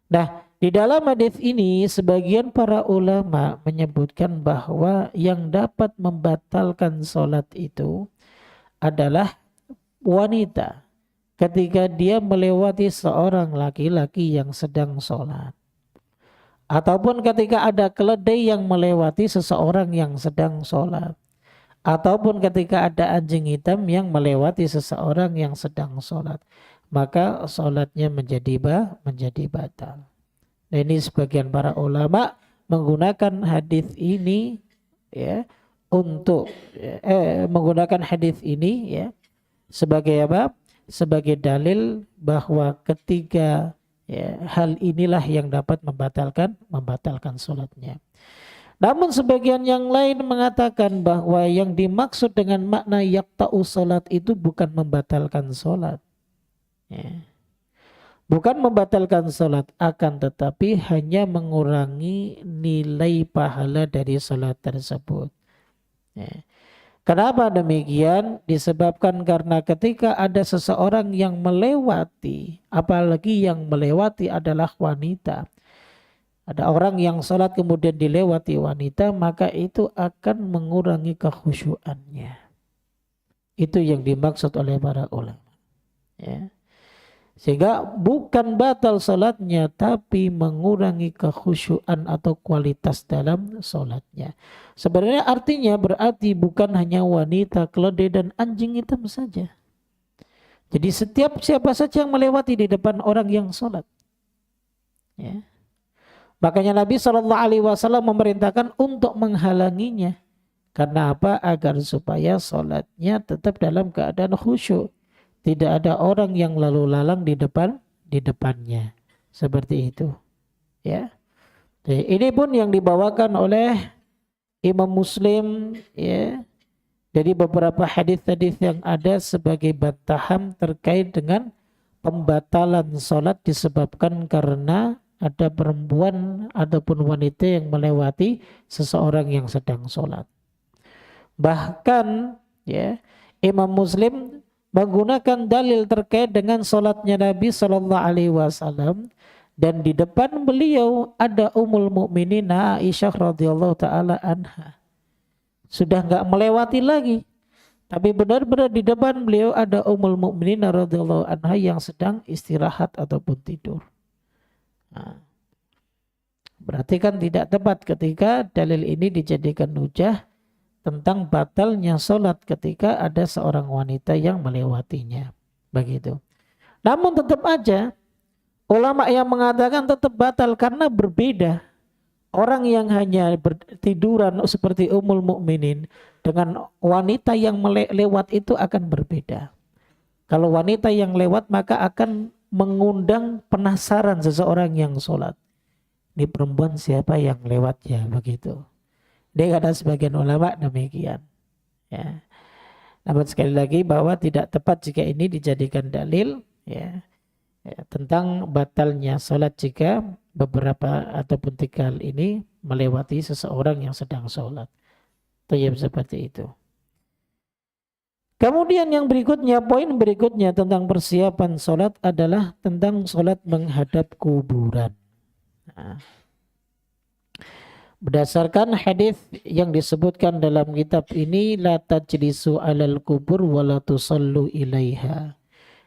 S1: Nah, Di dalam hadis ini sebagian para ulama menyebutkan bahwa yang dapat membatalkan sholat itu adalah wanita ketika dia melewati seorang laki-laki yang sedang sholat. Ataupun ketika ada keledai yang melewati seseorang yang sedang sholat. Ataupun ketika ada anjing hitam yang melewati seseorang yang sedang sholat. Maka sholatnya menjadi batal. Nah, ini sebagian para ulama menggunakan hadis ini ya untuk menggunakan hadis ini ya sebagai apa? Sebagai dalil bahwa ketiga ya, hal inilah yang dapat membatalkan sholatnya. Namun sebagian yang lain mengatakan bahwa yang dimaksud dengan makna yaqta'u sholat itu bukan membatalkan sholat. Ya. Bukan membatalkan sholat, akan tetapi hanya mengurangi nilai pahala dari sholat tersebut. Ya. Kenapa demikian? Disebabkan karena ketika ada seseorang yang melewati, apalagi yang melewati adalah wanita. Ada orang yang sholat kemudian dilewati wanita, maka itu akan mengurangi kekhusyuannya. Itu yang dimaksud oleh para ulama. Ya. Sehingga bukan batal sholatnya, tapi mengurangi kekhusyuan atau kualitas dalam sholatnya. Sebenarnya artinya berarti bukan hanya wanita, keledai dan anjing hitam saja. Jadi setiap siapa saja yang melewati di depan orang yang sholat. Ya. Makanya Nabi SAW memerintahkan untuk menghalanginya. Karena apa? Agar supaya sholatnya tetap dalam keadaan khusyuk. Tidak ada orang yang lalu lalang di depannya. Seperti itu. Ya. Ini pun yang dibawakan oleh Imam Muslim ya. Dari beberapa hadis-hadis yang ada sebagai bantahan terkait dengan pembatalan sholat disebabkan karena ada perempuan ataupun wanita yang melewati seseorang yang sedang sholat. Bahkan ya, Imam Muslim menggunakan dalil terkait dengan sholatnya Nabi SAW, dan di depan beliau ada Ummul Mukminin Aisyah radhiyallahu taala anha. Sudah nggak melewati lagi, tapi benar-benar di depan beliau ada Ummul Mukminin radhiyallahu anha yang sedang istirahat ataupun tidur. Nah, berarti kan tidak tepat ketika dalil ini dijadikan hujah tentang batalnya sholat ketika ada seorang wanita yang melewatinya. Begitu. Namun tetap aja ulama yang mengatakan tetap batal karena berbeda. Orang yang hanya bertiduran seperti Ummul Mukminin dengan wanita yang lewat itu akan berbeda. Kalau wanita yang lewat maka akan mengundang penasaran seseorang yang sholat. Ini perempuan siapa yang lewatnya, begitu. Dia kata sebagian ulama demikian. Ya. Namun sekali lagi bahwa tidak tepat jika ini dijadikan dalil ya, tentang batalnya sholat jika beberapa ataupun tiga hal ini melewati seseorang yang sedang sholat. Tayyib seperti itu. Kemudian yang berikutnya, poin berikutnya tentang persiapan sholat adalah tentang sholat menghadap kuburan. Nah, berdasarkan hadis yang disebutkan dalam kitab ini, la tajlisu 'alal kubur wa la tusallu ilaiha.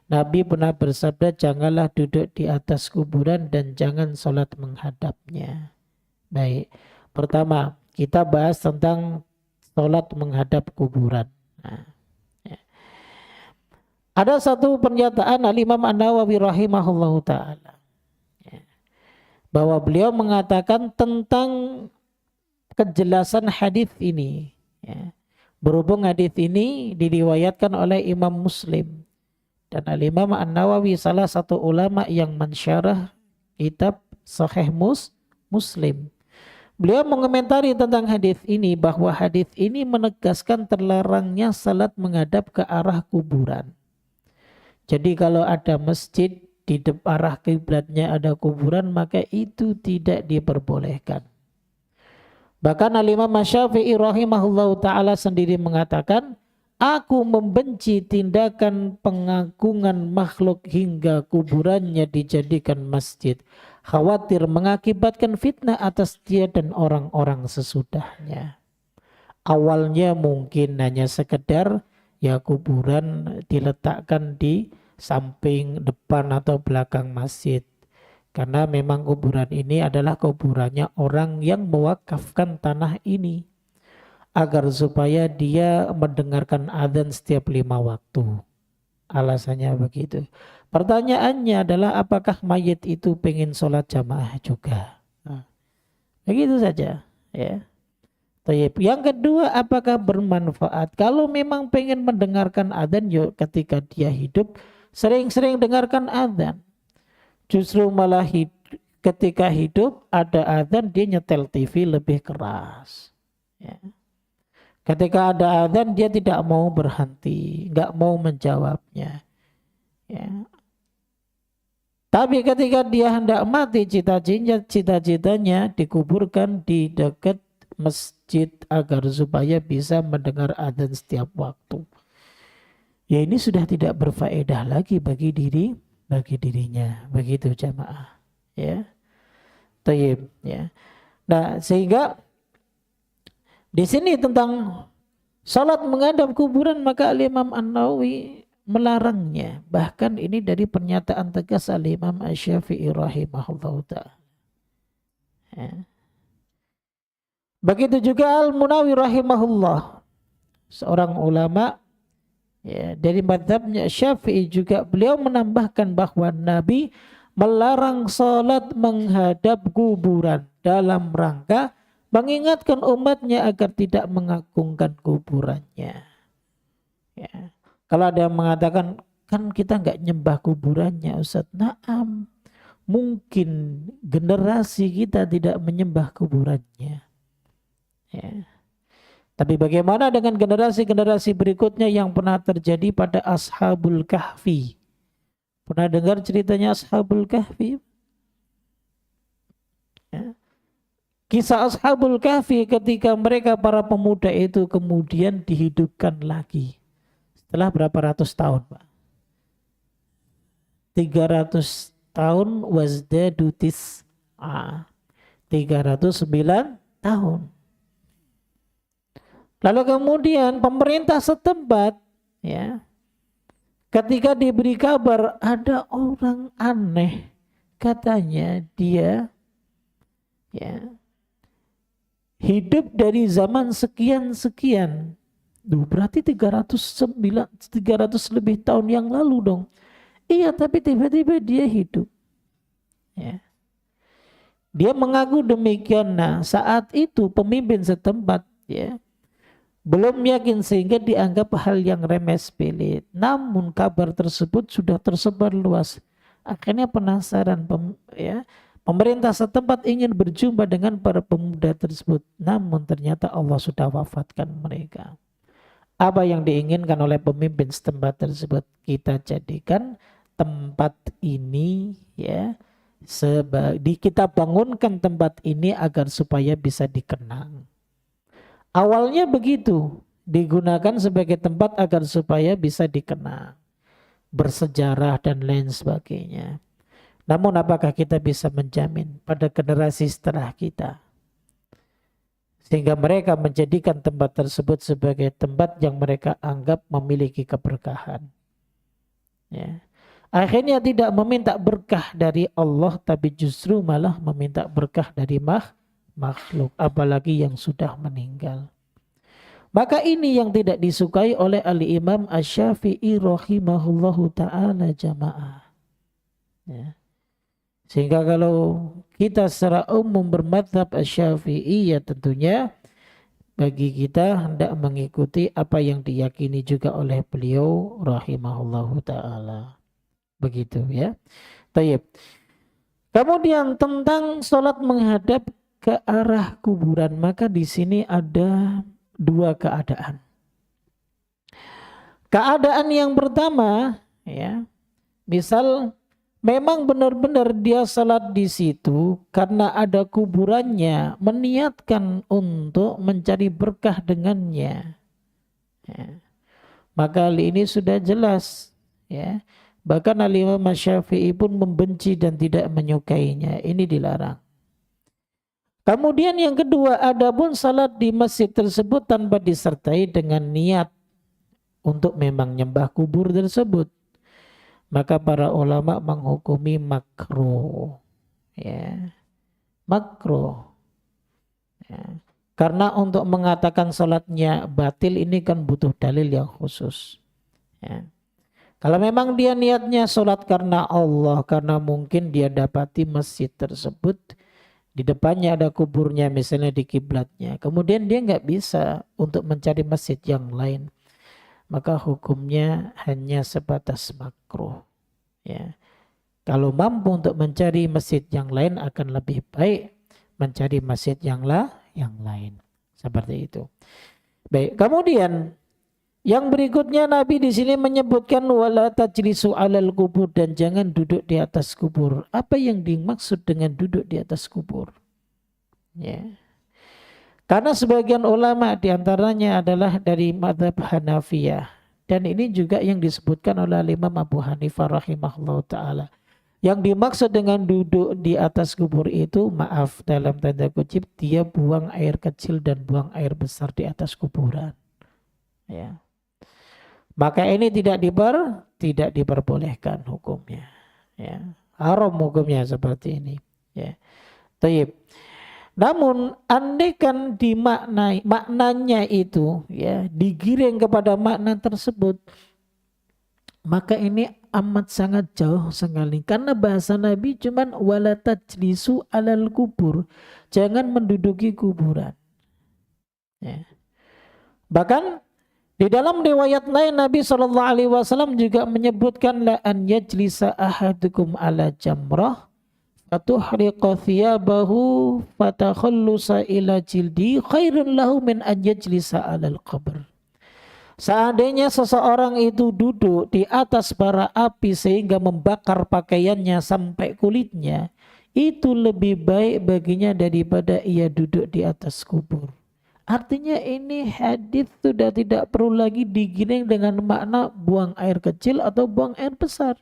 S1: Nabi pernah bersabda, janganlah duduk di atas kuburan dan jangan sholat menghadapnya. Baik, pertama kita bahas tentang sholat menghadap kuburan. Nah, ya. Ada satu pernyataan Al-Imam An-Nawawi rahimahullahu ta'ala, ya, bahwa beliau mengatakan tentang kejelasan hadis ini. Ya. Berhubung hadis ini diriwayatkan oleh Imam Muslim. Dan Al-Imam An-Nawawi salah satu ulama yang mensyarah kitab Sahih Muslim. Beliau mengomentari tentang hadis ini bahwa hadis ini menegaskan terlarangnya salat menghadap ke arah kuburan. Jadi kalau ada masjid di arah kiblatnya ada kuburan, maka itu tidak diperbolehkan. Bahkan Al-Imam Syafi'i rahimahullahu ta'ala sendiri mengatakan Aku membenci tindakan pengagungan makhluk hingga kuburannya dijadikan masjid. Khawatir mengakibatkan fitnah atas dia dan orang-orang sesudahnya. Awalnya mungkin hanya sekedar ya kuburan diletakkan di samping, depan atau belakang masjid. Karena memang kuburan ini adalah kuburannya orang yang mewakafkan tanah ini, agar supaya dia mendengarkan adzan setiap 5 waktu. Alasannya begitu. Pertanyaannya adalah apakah mayit itu pengen sholat jamaah juga? Nah, begitu saja. Ya. Yang kedua, apakah bermanfaat? Kalau memang pengen mendengarkan adzan, yuk ketika dia hidup sering-sering dengarkan adzan. Justru malah ketika hidup ada adzan dia nyetel TV lebih keras. Ya. Ketika ada adzan dia tidak mau berhenti, nggak mau menjawabnya. Ya. Tapi ketika dia hendak mati, cita-citanya dikuburkan di dekat masjid agar supaya bisa mendengar adzan setiap waktu. Ya ini sudah tidak berfaedah lagi bagi dirinya, begitu jamaah. Ya, tayyib. Ya. Nah sehingga di sini tentang salat menghadap kuburan, maka Imam An-Nawawi melarangnya. Bahkan ini dari pernyataan tegas Imam Asy-Syafi'i rahimahullahu ta'ala. Ya. Begitu juga Al-Munawi rahimahullah, seorang ulama ya, dari mazhabnya Syafi'i juga, beliau menambahkan bahwa Nabi melarang salat menghadap kuburan dalam rangka mengingatkan umatnya agar tidak mengagungkan kuburannya. Ya. Kalau ada yang mengatakan, kan kita nggak nyembah kuburannya Ustaz. Naam, mungkin generasi kita tidak menyembah kuburannya. Ya. Tapi bagaimana dengan generasi-generasi berikutnya yang pernah terjadi pada Ashabul Kahfi? Pernah dengar ceritanya Ashabul Kahfi? Ya. Kisah Ashabul Kahfi ketika mereka para pemuda itu kemudian dihidupkan lagi. Setelah berapa ratus tahun, Pak? 300 tahun wazdadu tis'a. 309 tahun. Lalu kemudian pemerintah setempat ya, ketika diberi kabar ada orang aneh, katanya dia ya hidup dari zaman sekian-sekian. Berarti 300 lebih tahun yang lalu dong. Iya, tapi tiba-tiba dia hidup. Ya. Dia mengaku demikian. Nah, saat itu pemimpin setempat ya belum yakin sehingga dianggap hal yang remeh sepele. Namun kabar tersebut sudah tersebar luas. Akhirnya penasaran pemerintah setempat ingin berjumpa dengan para pemuda tersebut. Namun ternyata Allah sudah wafatkan mereka. Apa yang diinginkan oleh pemimpin setempat tersebut? Kita jadikan tempat ini ya kita bangunkan tempat ini agar supaya bisa dikenang. Awalnya begitu, digunakan sebagai tempat agar supaya bisa dikenang, bersejarah dan lain sebagainya. Namun apakah kita bisa menjamin pada generasi setelah kita, sehingga mereka menjadikan tempat tersebut sebagai tempat yang mereka anggap memiliki keberkahan. Ya. Akhirnya tidak meminta berkah dari Allah, tapi justru malah meminta berkah dari makhluk, apalagi yang sudah meninggal. Maka ini yang tidak disukai oleh Al-Imam Asy-Syafi'i rahimahullahu ta'ala jamaah. Ya. Sehingga kalau kita secara umum bermadhab Asy-Syafi'i, ya tentunya bagi kita hendak mengikuti apa yang diyakini juga oleh beliau rahimahullahu ta'ala. Begitu ya. Tayyib. Kemudian tentang sholat menghadap ke arah kuburan, maka di sini ada dua keadaan. Keadaan yang pertama ya, misal memang benar-benar dia salat di situ karena ada kuburannya, meniatkan untuk mencari berkah dengannya. Ya. Maka hal ini sudah jelas, ya. Bahkan Al-Imam Syafi'i pun membenci dan tidak menyukainya. Ini dilarang. Kemudian yang kedua, adapun salat di masjid tersebut tanpa disertai dengan niat untuk memang nyembah kubur tersebut, maka para ulama menghukumi makruh, ya, makruh. Ya. Karena untuk mengatakan salatnya batil ini kan butuh dalil yang khusus. Ya. Kalau memang dia niatnya sholat karena Allah, karena mungkin dia dapati masjid tersebut, di depannya ada kuburnya misalnya di kiblatnya. Kemudian dia nggak bisa untuk mencari masjid yang lain. Maka hukumnya hanya sebatas makruh. Ya. Kalau mampu untuk mencari masjid yang lain akan lebih baik mencari masjid yang lain. Seperti itu. Baik, kemudian yang berikutnya Nabi di sini menyebutkan wala tajlisu 'alal kubur, dan jangan duduk di atas kubur. Apa yang dimaksud dengan duduk di atas kubur? Ya. Karena sebagian ulama diantaranya adalah dari mazhab Hanafiyah, dan ini juga yang disebutkan oleh Imam Abu Hanifah rahimahullah taala. Yang dimaksud dengan duduk di atas kubur itu, maaf dalam tanda kutip, dia buang air kecil dan buang air besar di atas kuburan. Ya. Maka ini tidak diperbolehkan hukumnya. Ya. Haram hukumnya seperti ini. Ya. Taib. Namun andaikan maknanya itu, ya, digiring kepada makna tersebut, maka ini amat sangat jauh sekali. Karena bahasa Nabi cuman wala tajlisu 'alal kubur, jangan menduduki kuburan. Ya. Bahkan di dalam riwayat lain Nabi SAW juga menyebutkan la an yajlisa ahadukum ala jamrah fatuhriqa thiyabahu fatakhallusa ila jildi khairun lahu min an yajlisa alal qabr. Seandainya seseorang itu duduk di atas bara api sehingga membakar pakaiannya sampai kulitnya, itu lebih baik baginya daripada ia duduk di atas kubur. Artinya ini hadis sudah tidak perlu lagi digiring dengan makna buang air kecil atau buang air besar.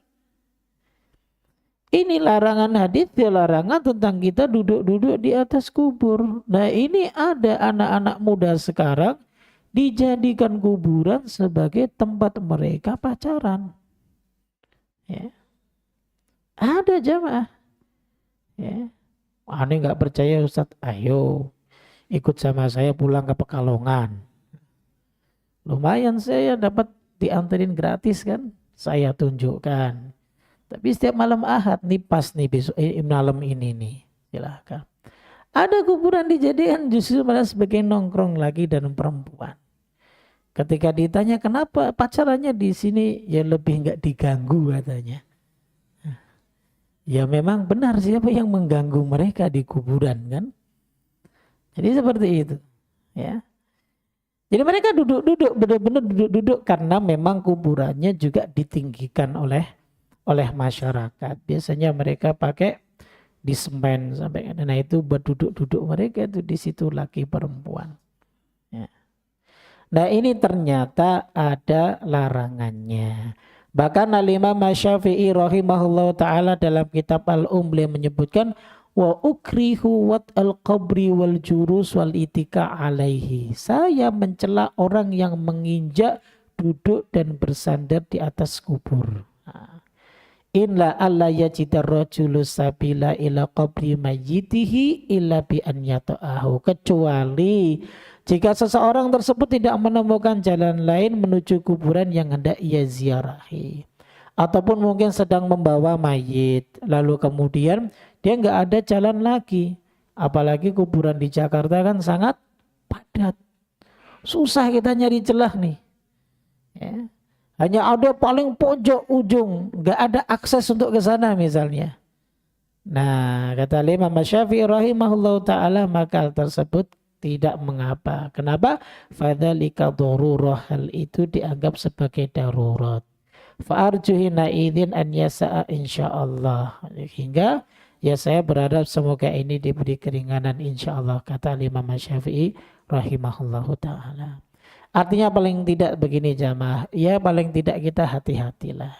S1: Ini larangan hadis, ya larangan tentang kita duduk-duduk di atas kubur. Nah ini ada anak-anak muda sekarang dijadikan kuburan sebagai tempat mereka pacaran. Ya. Ada jamaah. Ya. Aneh nggak percaya Ustadz, ayo ikut sama saya pulang ke Pekalongan. Lumayan saya dapat dianterin gratis kan. Saya tunjukkan. Tapi setiap malam Ahad nih pas nih besok malam ini nih. Silahkan. Ada kuburan dijadikan justru malah sebagai nongkrong lagi dan perempuan. Ketika ditanya kenapa pacarannya di sini, ya lebih nggak diganggu katanya. Ya memang benar, siapa yang mengganggu mereka di kuburan kan? Jadi seperti itu, ya. Jadi mereka duduk-duduk, benar-benar duduk-duduk karena memang kuburannya juga ditinggikan oleh masyarakat. Biasanya mereka pakai disemen sampai, nah itu berduduk-duduk mereka itu di situ laki perempuan. Ya. Nah ini ternyata ada larangannya. Bahkan Al-Imam Syafi'i rahimahullah ta'ala dalam kitab Al-Beliau menyebutkan wa ukrihu wat al-qabri wal jurus wal itika alaihi. Saya mencela orang yang menginjak, duduk dan bersandar di atas kubur. Inla alla yajidar rajulu sabila ila qabri mayyitihi illa bi an yata'ahu. Kecuali jika seseorang tersebut tidak menemukan jalan lain menuju kuburan yang hendak ia ziarahi. Ataupun mungkin sedang membawa mayit. Lalu kemudian dia nggak ada jalan lagi. Apalagi kuburan di Jakarta kan sangat padat. Susah kita nyari celah nih. Ya. Hanya ada paling pojok ujung. Nggak ada akses untuk ke sana misalnya. Nah kata Imam Syafi'i rahimahullah ta'ala, maka hal tersebut tidak mengapa. Kenapa? Fadzalika darurah, hal itu dianggap sebagai darurat. Fa'arjuhina idin an yasa'a insyaallah. Hingga ya saya berharap semoga ini diberi keringanan insyaallah, kata Imam Syafi'i rahimahullahu ta'ala. Artinya paling tidak begini jamaah, ya paling tidak kita hati-hatilah.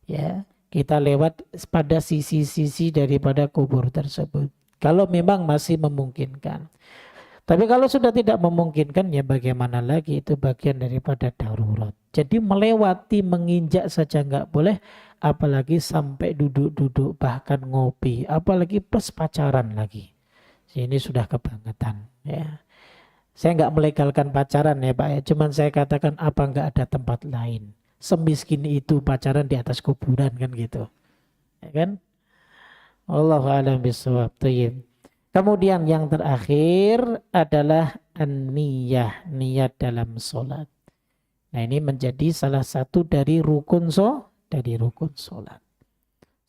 S1: Ya, kita lewat pada sisi-sisi daripada kubur tersebut. Kalau memang masih memungkinkan. Tapi kalau sudah tidak memungkinkan ya bagaimana lagi, itu bagian daripada darurat. Jadi melewati, menginjak saja nggak boleh, apalagi sampai duduk-duduk bahkan ngopi, apalagi plus pacaran lagi. Ini sudah kebangetan ya. Saya nggak melegalkan pacaran ya Pak ya, cuman saya katakan apa nggak ada tempat lain. Semiskin itu pacaran di atas kuburan kan gitu. Ya kan? Wallahu a'lam bishawab. Thayyib. Kemudian yang terakhir adalah an-niyah, niat dalam sholat. Nah ini menjadi salah satu dari dari rukun sholat.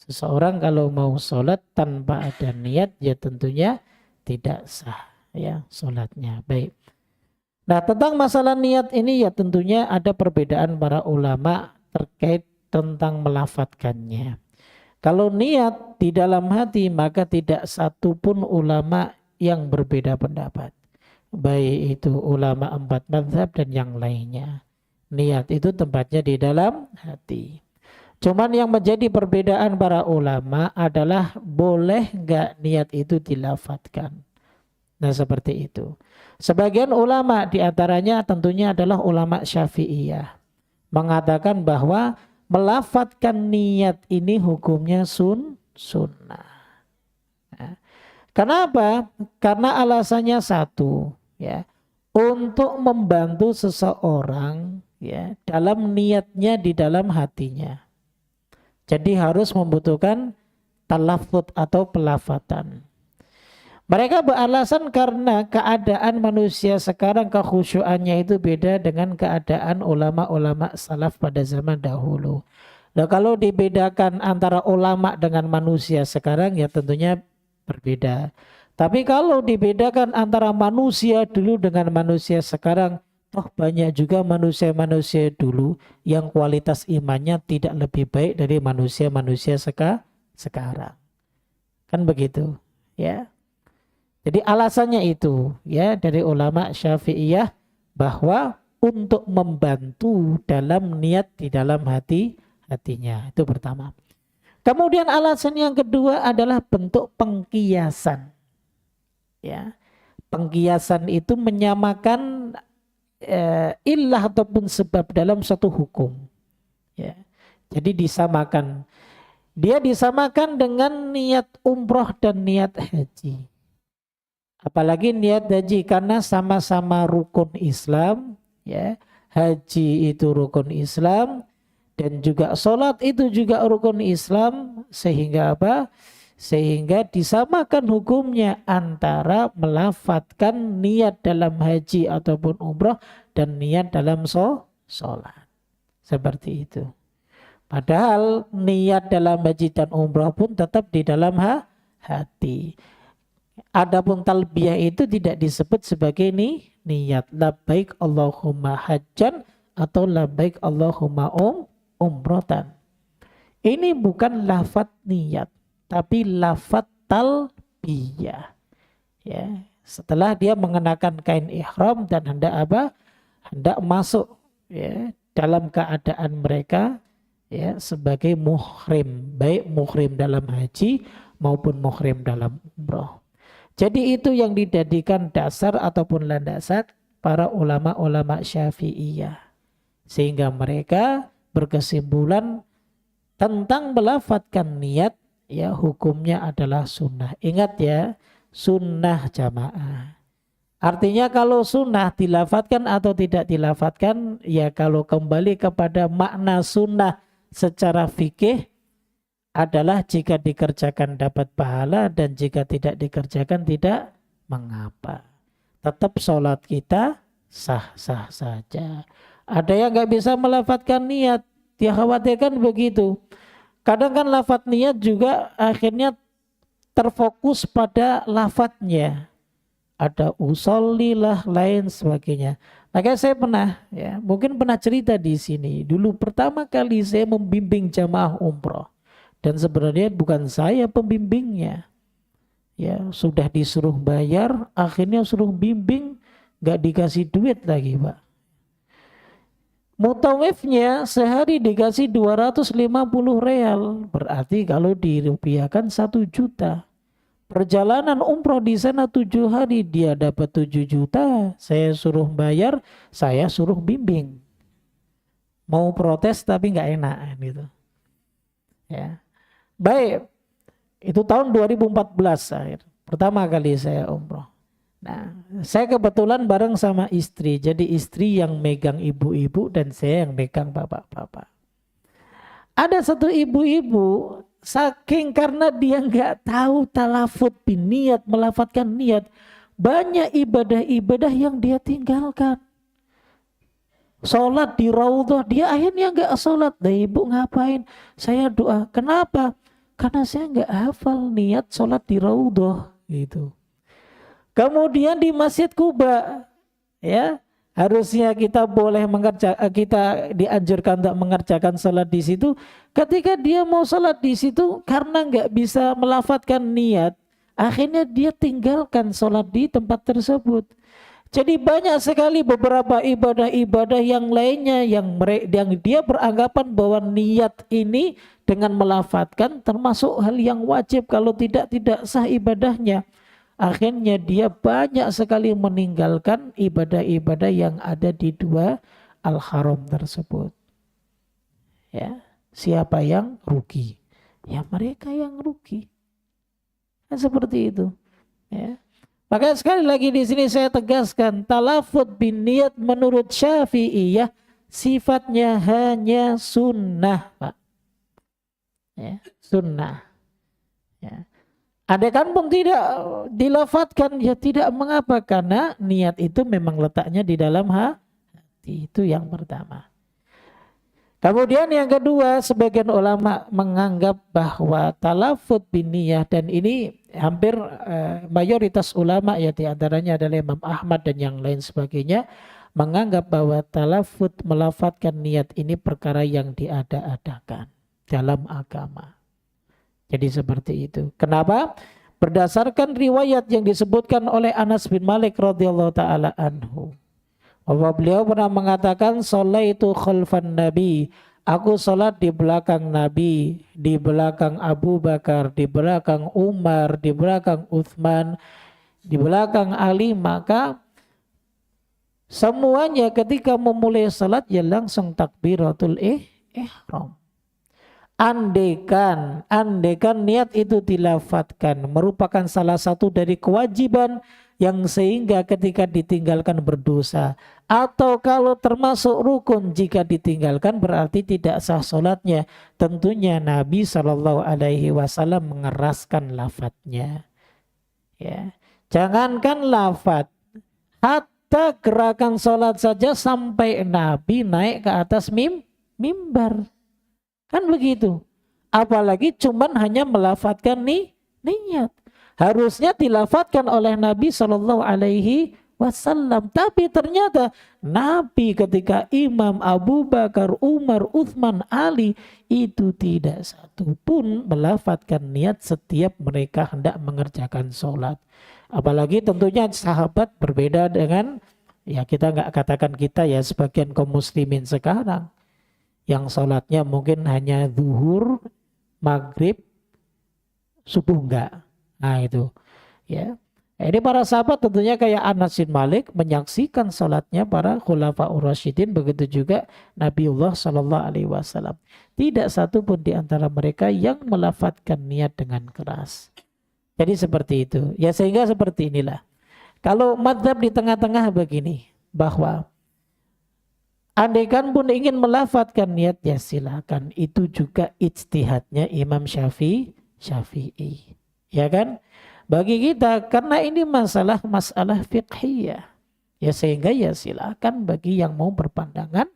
S1: Seseorang kalau mau sholat tanpa ada niat ya tentunya tidak sah ya sholatnya. Baik. Nah tentang masalah niat ini ya tentunya ada perbedaan para ulama terkait tentang melafadzkannya. Kalau niat di dalam hati maka tidak satu pun ulama yang berbeda pendapat. Baik itu ulama 4 mazhab dan yang lainnya. Niat itu tempatnya di dalam hati. Cuman yang menjadi perbedaan para ulama adalah boleh nggak niat itu dilafadzkan. Nah seperti itu. Sebagian ulama diantaranya tentunya adalah ulama Syafi'iyah. Mengatakan bahwa melafadzkan niat ini hukumnya sunnah. Ya. Kenapa? Karena alasannya satu, ya, untuk membantu seseorang, ya, dalam niatnya di dalam hatinya. Jadi harus membutuhkan talaffuz atau pelafatan. Mereka beralasan karena keadaan manusia sekarang kekhusyuannya itu beda dengan keadaan ulama-ulama salaf pada zaman dahulu. Nah kalau dibedakan antara ulama dengan manusia sekarang ya tentunya berbeda. Tapi kalau dibedakan antara manusia dulu dengan manusia sekarang, toh banyak juga manusia-manusia dulu yang kualitas imannya tidak lebih baik dari manusia-manusia sekarang. Kan begitu, ya. Jadi alasannya itu ya dari ulama Syafi'iyah bahwa untuk membantu dalam niat di dalam hatinya. Itu pertama. Kemudian alasan yang kedua adalah bentuk pengkiasan. Ya. Pengkiasan itu menyamakan illah ataupun sebab dalam satu hukum. Ya. Jadi disamakan. Dia disamakan dengan niat umroh dan niat haji. Apalagi niat haji karena sama-sama rukun Islam, ya. Haji itu rukun Islam dan juga sholat itu juga rukun Islam, sehingga apa? Sehingga disamakan hukumnya antara melafadzkan niat dalam haji ataupun umrah dan niat dalam sholat. Seperti itu. Padahal niat dalam haji dan umrah pun tetap di dalam hati. Adapun talbiyah itu tidak disebut sebagai niat labbaik Allahumma hajjan atau labbaik Allahumma umrotan. Ini bukan lafaz niat tapi lafaz talbiyah. Ya, setelah dia mengenakan kain ihram dan hendak masuk ya dalam keadaan mereka ya sebagai muhrim, baik muhrim dalam haji maupun muhrim dalam umrah. Jadi itu yang dijadikan dasar ataupun landasan para ulama-ulama Syafi'iyah. Sehingga mereka berkesimpulan tentang melafadzkan niat ya hukumnya adalah sunnah. Ingat ya, sunnah jamaah. Artinya kalau sunnah dilafadzkan atau tidak dilafadzkan, ya kalau kembali kepada makna sunnah secara fikih, adalah jika dikerjakan dapat pahala dan jika tidak dikerjakan tidak mengapa. Tetap sholat kita sah-sah saja. Ada yang nggak bisa melafadzkan niat, dia khawatirkan begitu. Kadang kan lafadz niat juga akhirnya terfokus pada lafadznya. Ada usollilah lain sebagainya. Maka saya pernah, ya mungkin pernah cerita di sini. Dulu pertama kali saya membimbing jamaah umroh. Dan sebenarnya bukan saya pembimbingnya. Ya, sudah disuruh bayar, akhirnya suruh bimbing, gak dikasih duit lagi, Pak. Mutawifnya sehari dikasih 250 real. Berarti kalau dirupiahkan 1 juta. Perjalanan umroh di sana 7 hari dia dapat 7 juta. Saya suruh bayar, saya suruh bimbing. Mau protes tapi nggak enak gitu. Ya. Baik, itu tahun 2014 akhir. Pertama kali saya umroh. Nah, saya kebetulan bareng sama istri. Jadi istri yang megang ibu-ibu dan saya yang megang bapak-bapak. Ada satu ibu-ibu, saking karena dia nggak tahu talafut bin niat, melafatkan niat, banyak ibadah-ibadah yang dia tinggalkan. Sholat di raudhah, dia akhirnya nggak sholat. Nah, ibu ngapain? Saya doa. Kenapa? Karena saya nggak hafal niat sholat di raudhah gitu. Kemudian di Masjid Kuba, ya harusnya kita boleh kita dianjurkan untuk mengerjakan sholat di situ. Ketika dia mau sholat di situ, karena nggak bisa melafatkan niat, akhirnya dia tinggalkan sholat di tempat tersebut. Jadi banyak sekali beberapa ibadah-ibadah yang lainnya yang dia beranggapan bahwa niat ini dengan melafatkan termasuk hal yang wajib, kalau tidak sah ibadahnya. Akhirnya dia banyak sekali meninggalkan ibadah-ibadah yang ada di 2 al-haram tersebut. Ya, siapa yang rugi? Ya mereka yang rugi. Nah, seperti itu. Ya. Maka sekali lagi di sini saya tegaskan, talafut bin niat menurut Syafi'iyah sifatnya hanya sunnah, Pak. Ya, sunnah. Ya. Andaikan pun tidak dilafatkan, ya tidak mengapa, karena niat itu memang letaknya di dalam hati. Itu yang pertama. Kemudian yang kedua, sebagian ulama menganggap bahwa talafut bin niyah, dan ini hampir mayoritas ulama, ya diantaranya adalah Imam Ahmad dan yang lain sebagainya, menganggap bahwa talafut melafatkan niat ini perkara yang diada-adakan dalam agama. Jadi seperti itu. Kenapa? Berdasarkan riwayat yang disebutkan oleh Anas bin Malik radhiyallahu taala anhu, bahwa beliau pernah mengatakan, "Sholaitu khalfan Nabi." Aku salat di belakang Nabi, di belakang Abu Bakar, di belakang Umar, di belakang Uthman, di belakang Ali. Maka semuanya ketika memulai salat ya langsung takbiratul ihram. Andaikan niat itu dilafatkan merupakan salah satu dari kewajiban yang sehingga ketika ditinggalkan berdosa, atau kalau termasuk rukun jika ditinggalkan berarti tidak sah sholatnya, tentunya Nabi SAW mengeraskan lafadznya. Ya, jangankan lafadz, hatta gerakan sholat saja sampai Nabi naik ke atas mimbar. Kan begitu. Apalagi cuman hanya melafatkan niat. Harusnya dilafatkan oleh Nabi SAW. Tapi ternyata Nabi ketika Imam Abu Bakar, Umar, Uthman, Ali itu tidak satu pun melafatkan niat setiap mereka hendak mengerjakan sholat. Apalagi tentunya sahabat berbeda dengan, ya kita nggak katakan kita ya, sebagian kaum muslimin sekarang. Yang sholatnya mungkin hanya zuhur, maghrib, subuh enggak. Nah itu ya. Ini para sahabat tentunya kayak Anas bin Malik menyaksikan sholatnya para khulafaur rasyidin, begitu juga Nabiullah SAW. Tidak satu pun di antara mereka yang melafatkan niat dengan keras. Jadi seperti itu. Ya sehingga seperti inilah. Kalau madzhab di tengah-tengah begini, bahwa andaikan pun ingin melafatkan niat ya silakan. Itu juga ijtihadnya Imam Syafi'i. Ya kan? Bagi kita karena ini masalah fiqhiyah. Ya sehingga ya silakan bagi yang mau berpandangan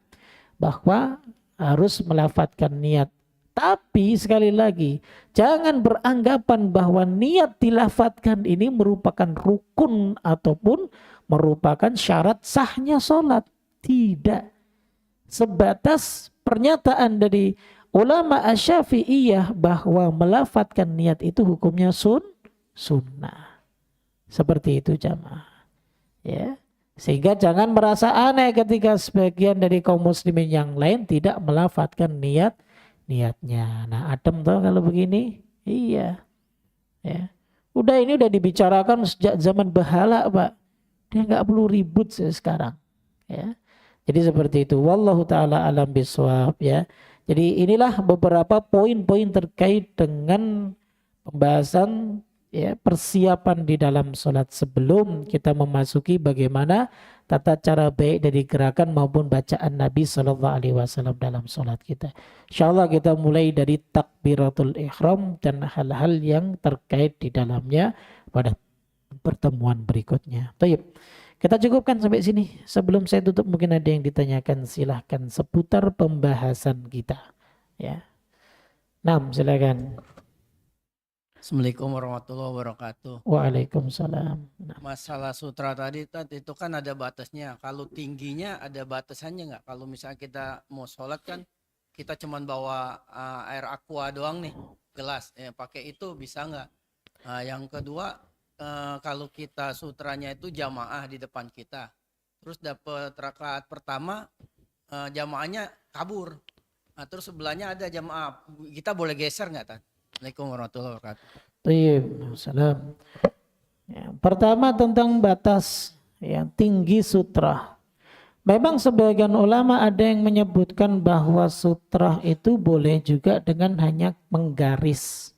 S1: bahwa harus melafatkan niat. Tapi sekali lagi jangan beranggapan bahwa niat dilafatkan ini merupakan rukun ataupun merupakan syarat sahnya sholat. Tidak. Sebatas pernyataan dari ulama Asy-Syafi'iyah bahwa melafatkan niat itu hukumnya sunnah. Seperti itu jamaah. Ya. Sehingga jangan merasa aneh ketika sebagian dari kaum muslimin yang lain tidak melafadzkan niatnya. Nah, adem tuh kalau begini. Iya, ya. Ini udah dibicarakan sejak zaman bahala, Pak. Dia nggak perlu ribut sekarang, ya. Jadi seperti itu. Wallahu taala alam biswab, ya. Jadi inilah beberapa poin-poin terkait dengan pembahasan, ya, persiapan di dalam sholat sebelum kita memasuki bagaimana tata cara baik dari gerakan maupun bacaan Nabi Shallallahu Alaihi Wasallam dalam sholat kita. Insya Allah kita mulai dari takbiratul ihram dan hal-hal yang terkait di dalamnya pada pertemuan berikutnya. Baik, kita cukupkan sampai sini. Sebelum saya tutup mungkin ada yang ditanyakan, silahkan seputar pembahasan kita. Ya, silakan.
S2: Assalamualaikum warahmatullahi wabarakatuh.
S1: Waalaikumsalam.
S2: Masalah sutra tadi itu kan ada batasnya. Kalau tingginya ada batasannya nggak? Kalau misalnya kita mau sholat kan kita cuman bawa air aqua doang nih, gelas. Pakai itu bisa nggak? Yang kedua, kalau kita sutranya itu jamaah di depan kita, terus dapat rakaat pertama jamaahnya kabur. Terus sebelahnya ada jamaah, kita boleh geser nggak, Tan? Assalamualaikum warahmatullahi wabarakatuh.
S1: Salam. Ya, pertama tentang batas, ya, tinggi sutra. Memang sebagian ulama ada yang menyebutkan bahwa sutra itu boleh juga dengan hanya menggaris.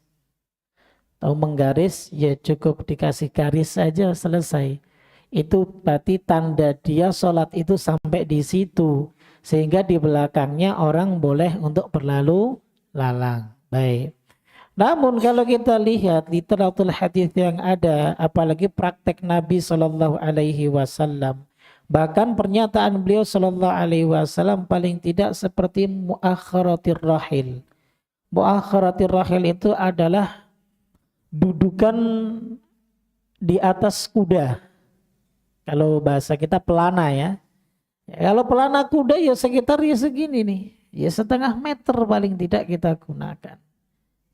S1: Tahu menggaris, ya cukup dikasih garis saja selesai. Itu berarti tanda dia sholat itu sampai di situ. Sehingga di belakangnya orang boleh untuk berlalu lalang. Baik. Namun kalau kita lihat literatur hadis yang ada, apalagi praktek Nabi Shallallahu Alaihi Wasallam, bahkan pernyataan beliau Shallallahu Alaihi Wasallam paling tidak seperti muakharatir rahil. Muakharatir rahil itu adalah dudukan di atas kuda. Kalau bahasa kita pelana, ya. Kalau pelana kuda ya sekitar ya segini nih, ya setengah meter paling tidak kita gunakan.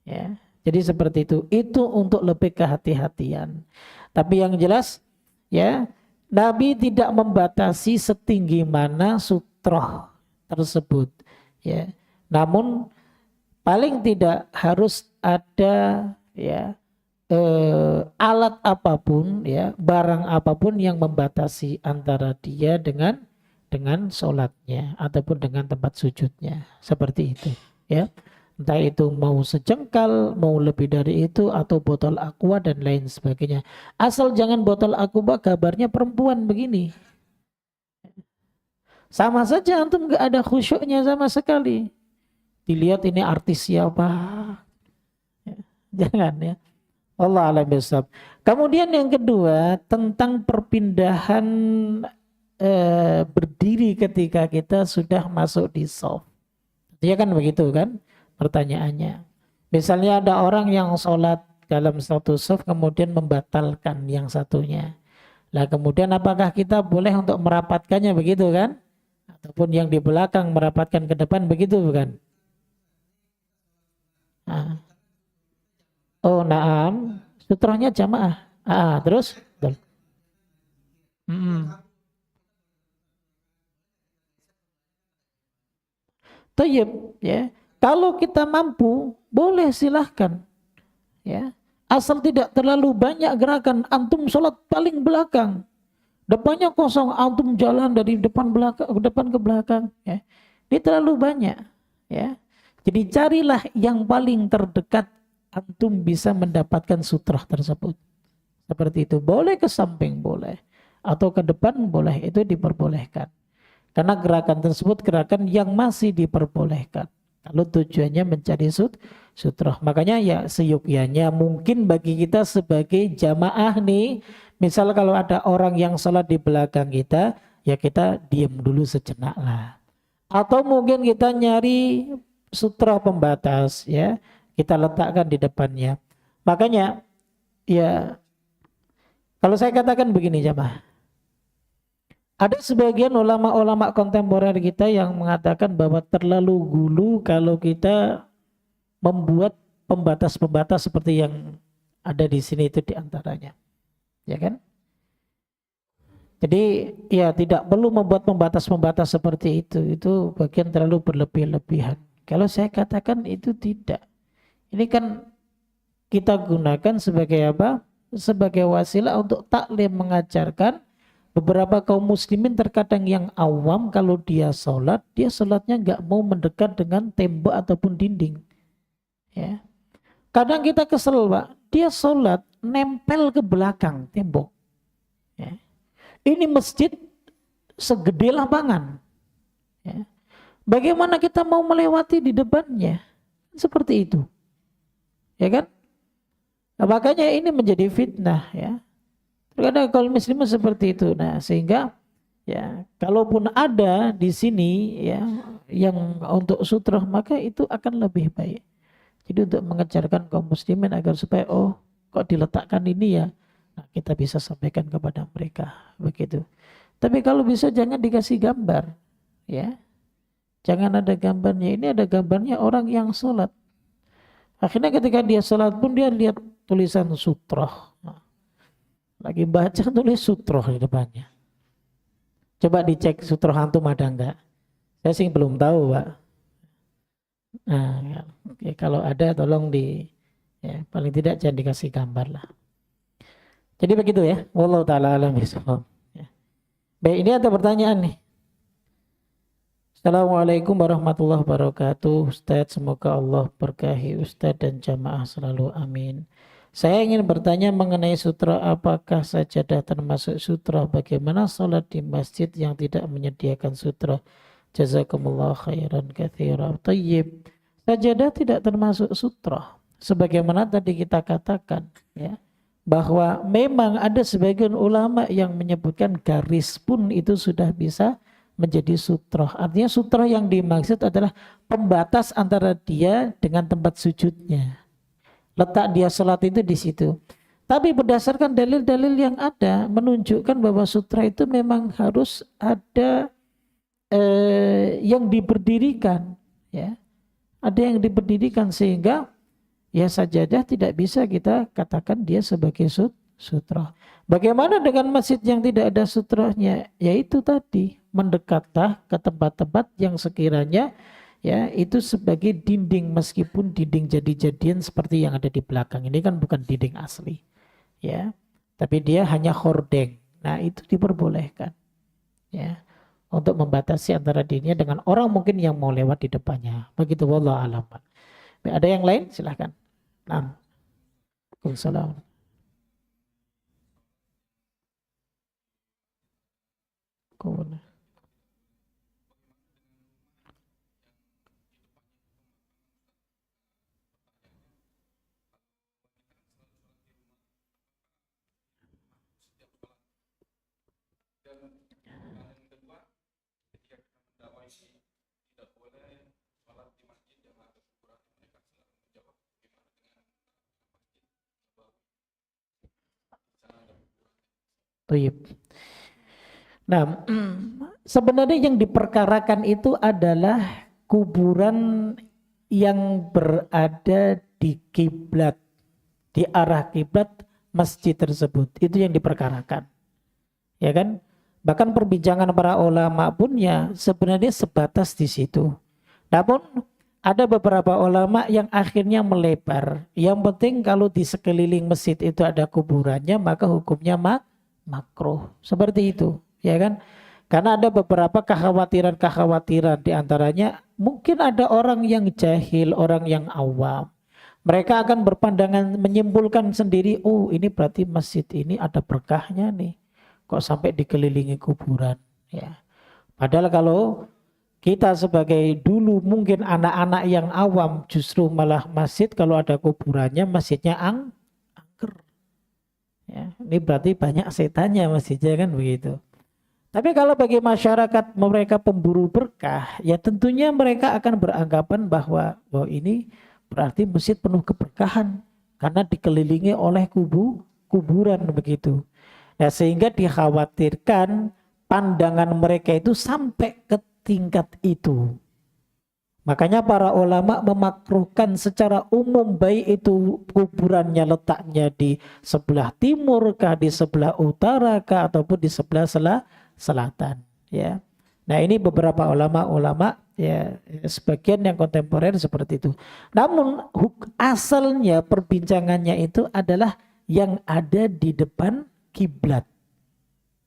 S1: Ya, jadi seperti itu. Itu untuk lebih kehati-hatian. Tapi yang jelas, ya, Nabi tidak membatasi setinggi mana sutroh tersebut. Ya, namun paling tidak harus ada, ya, alat apapun, ya, barang apapun yang membatasi antara dia dengan sholatnya ataupun dengan tempat sujudnya. Seperti itu. Ya. Entah itu mau sejengkal, mau lebih dari itu, atau botol aqua dan lain sebagainya. Asal jangan botol aqua gambarnya perempuan begini. Sama saja antum gak ada khusyuknya sama sekali. Dilihat ini artis siapa. Jangan, ya. Allah a'lam bishawab. Kemudian yang kedua tentang perpindahan berdiri ketika kita sudah masuk di shaf. Dia kan begitu kan? Pertanyaannya, misalnya ada orang yang sholat dalam satu shaf kemudian membatalkan yang satunya. Lah kemudian apakah kita boleh untuk merapatkannya begitu kan? Ataupun yang di belakang merapatkan ke depan begitu bukan? Nah. Oh naam, sutrahnya jamaah. Terus? Tayyib, ya. Kalau kita mampu, boleh silahkan. Ya. Asal tidak terlalu banyak gerakan, antum sholat paling belakang. Depannya kosong, antum jalan dari depan ke belakang. Ya. Ini terlalu banyak. Ya. Jadi carilah yang paling terdekat, antum bisa mendapatkan sutrah tersebut. Seperti itu. Boleh ke samping, boleh. Atau ke depan, boleh. Itu diperbolehkan. Karena gerakan tersebut gerakan yang masih diperbolehkan. Kalau tujuannya mencari sutrah. Makanya ya seyukyanya mungkin bagi kita sebagai jamaah nih. Misal kalau ada orang yang sholat di belakang kita. Ya kita diam dulu sejenak lah. Atau mungkin kita nyari sutra pembatas. Ya kita letakkan di depannya. Makanya ya kalau saya katakan begini jamaah. Ada sebagian ulama-ulama kontemporer kita yang mengatakan bahwa terlalu gulu kalau kita membuat pembatas-pembatas seperti yang ada di sini itu diantaranya. Ya kan? Jadi ya tidak perlu membuat pembatas-pembatas seperti itu. Itu bagian terlalu berlebih-lebihan. Kalau saya katakan itu tidak. Ini kan kita gunakan sebagai apa? Sebagai wasilah untuk taklim, mengajarkan beberapa kaum muslimin terkadang yang awam kalau dia sholatnya nggak mau mendekat dengan tembok ataupun dinding. Ya. Kadang kita kesel Pak, dia sholat nempel ke belakang tembok. Ya. Ini masjid segede lapangan. Ya. Bagaimana kita mau melewati di depannya? Seperti itu. Ya kan? Nah, makanya ini menjadi fitnah ya. Terkadang kaum muslimin seperti itu. Nah, sehingga ya, kalaupun ada di sini ya yang untuk sutroh maka itu akan lebih baik. Jadi untuk mengejarkan kaum muslimin agar supaya kok diletakkan ini ya. Nah, kita bisa sampaikan kepada mereka begitu. Tapi kalau bisa jangan dikasih gambar ya. Jangan ada gambarnya. Ini ada gambarnya orang yang sholat. Akhirnya ketika dia sholat pun dia lihat tulisan sutroh. Nah, lagi baca tulis sutroh di depannya. Coba dicek sutroh antum ada enggak? Saya sih belum tahu Pak. Nah, ya, kalau ada tolong ya, paling tidak jangan dikasih gambar lah. Jadi begitu ya. Wallahu ta'ala alam bisawab. Ya. Baik, ini ada pertanyaan nih. Assalamualaikum warahmatullahi wabarakatuh. Ustadz, semoga Allah berkahi Ustadz dan jamaah selalu, amin. Saya ingin bertanya mengenai sutra, apakah sajadah termasuk sutra? Bagaimana sholat di masjid yang tidak menyediakan sutra? Jazakumullah khairan katsira. Tayyib. Sajadah tidak termasuk sutra. Sebagaimana tadi kita katakan ya, bahwa memang ada sebagian ulama yang menyebutkan garis pun itu sudah bisa menjadi sutroh. Artinya sutroh yang dimaksud adalah pembatas antara dia dengan tempat sujudnya. Letak dia sholat itu di situ. Tapi berdasarkan dalil-dalil yang ada menunjukkan bahwa sutra itu memang harus ada yang diberdirikan. Ya. Ada yang diberdirikan sehingga ya sajadah tidak bisa kita katakan dia sebagai sutroh. Bagaimana dengan masjid yang tidak ada sutrohnya? Yaitu tadi, mendekatlah ke tempat-tempat yang sekiranya ya itu sebagai dinding, meskipun dinding jadi-jadian seperti yang ada di belakang. Ini kan bukan dinding asli. Ya. Tapi dia hanya hordeng. Nah, itu diperbolehkan. Ya. Untuk membatasi antara dirinya dengan orang mungkin yang mau lewat di depannya. Begitu, wallahu a'lam. Ada yang lain? Silahkan. Nah. Waalaikumsalam. Tuyib. Nah, sebenarnya yang diperkarakan itu adalah kuburan yang berada di kiblat, di arah kiblat masjid tersebut. Itu yang diperkarakan. Ya kan? Bahkan perbincangan para ulama pun ya sebenarnya sebatas di situ. Namun ada beberapa ulama yang akhirnya melebar. Yang penting kalau di sekeliling masjid itu ada kuburannya, maka hukumnya makruh. Seperti itu, ya kan? Karena ada beberapa kekhawatiran-kekhawatiran, di antaranya mungkin ada orang yang jahil, orang yang awam. Mereka akan berpandangan menyimpulkan sendiri, oh ini berarti masjid ini ada berkahnya nih. Kok sampai dikelilingi kuburan, ya. Padahal kalau kita sebagai dulu mungkin anak-anak yang awam, justru malah masjid kalau ada kuburannya masjidnya angker. Ya, ini berarti banyak setannya masjidnya kan begitu. Tapi kalau bagi masyarakat mereka pemburu berkah, ya tentunya mereka akan beranggapan bahwa ini berarti masjid penuh keberkahan karena dikelilingi oleh kuburan begitu. Nah, sehingga dikhawatirkan pandangan mereka itu sampai ke tingkat itu. Makanya para ulama memakruhkan secara umum, baik itu kuburannya letaknya di sebelah timur kah, di sebelah utara kah, ataupun di sebelah selatan. Ya. Nah ini beberapa ulama-ulama ya, sebagian yang kontemporer seperti itu. Namun asalnya perbincangannya itu adalah yang ada di depan kiblat.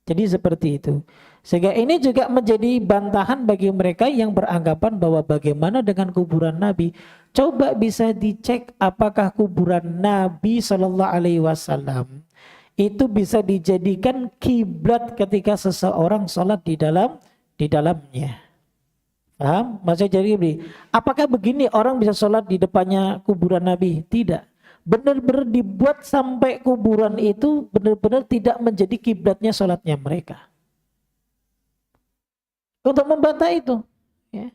S1: Jadi seperti itu. Sehingga ini juga menjadi bantahan bagi mereka yang beranggapan bahwa bagaimana dengan kuburan Nabi. Coba bisa dicek apakah kuburan Nabi Shallallahu Alaihi Wasallam itu bisa dijadikan kiblat ketika seseorang sholat di dalamnya. Paham? Maksudnya jadi apakah begini orang bisa sholat di depannya kuburan Nabi? Tidak. Benar-benar dibuat sampai kuburan itu benar-benar tidak menjadi kiblatnya sholatnya mereka. Untuk membantah itu. Ya.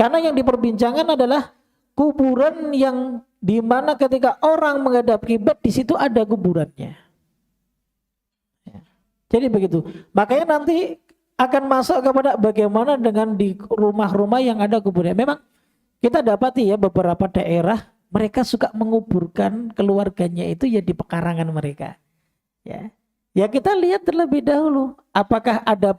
S1: Karena yang diperbincangkan adalah kuburan yang dimana ketika orang menghadap kiblat di situ ada kuburannya. Ya. Jadi begitu. Makanya nanti akan masuk kepada bagaimana dengan di rumah-rumah yang ada kuburannya. Memang kita dapati ya beberapa daerah mereka suka menguburkan keluarganya itu ya di pekarangan mereka. Ya. Ya kita lihat terlebih dahulu apakah ada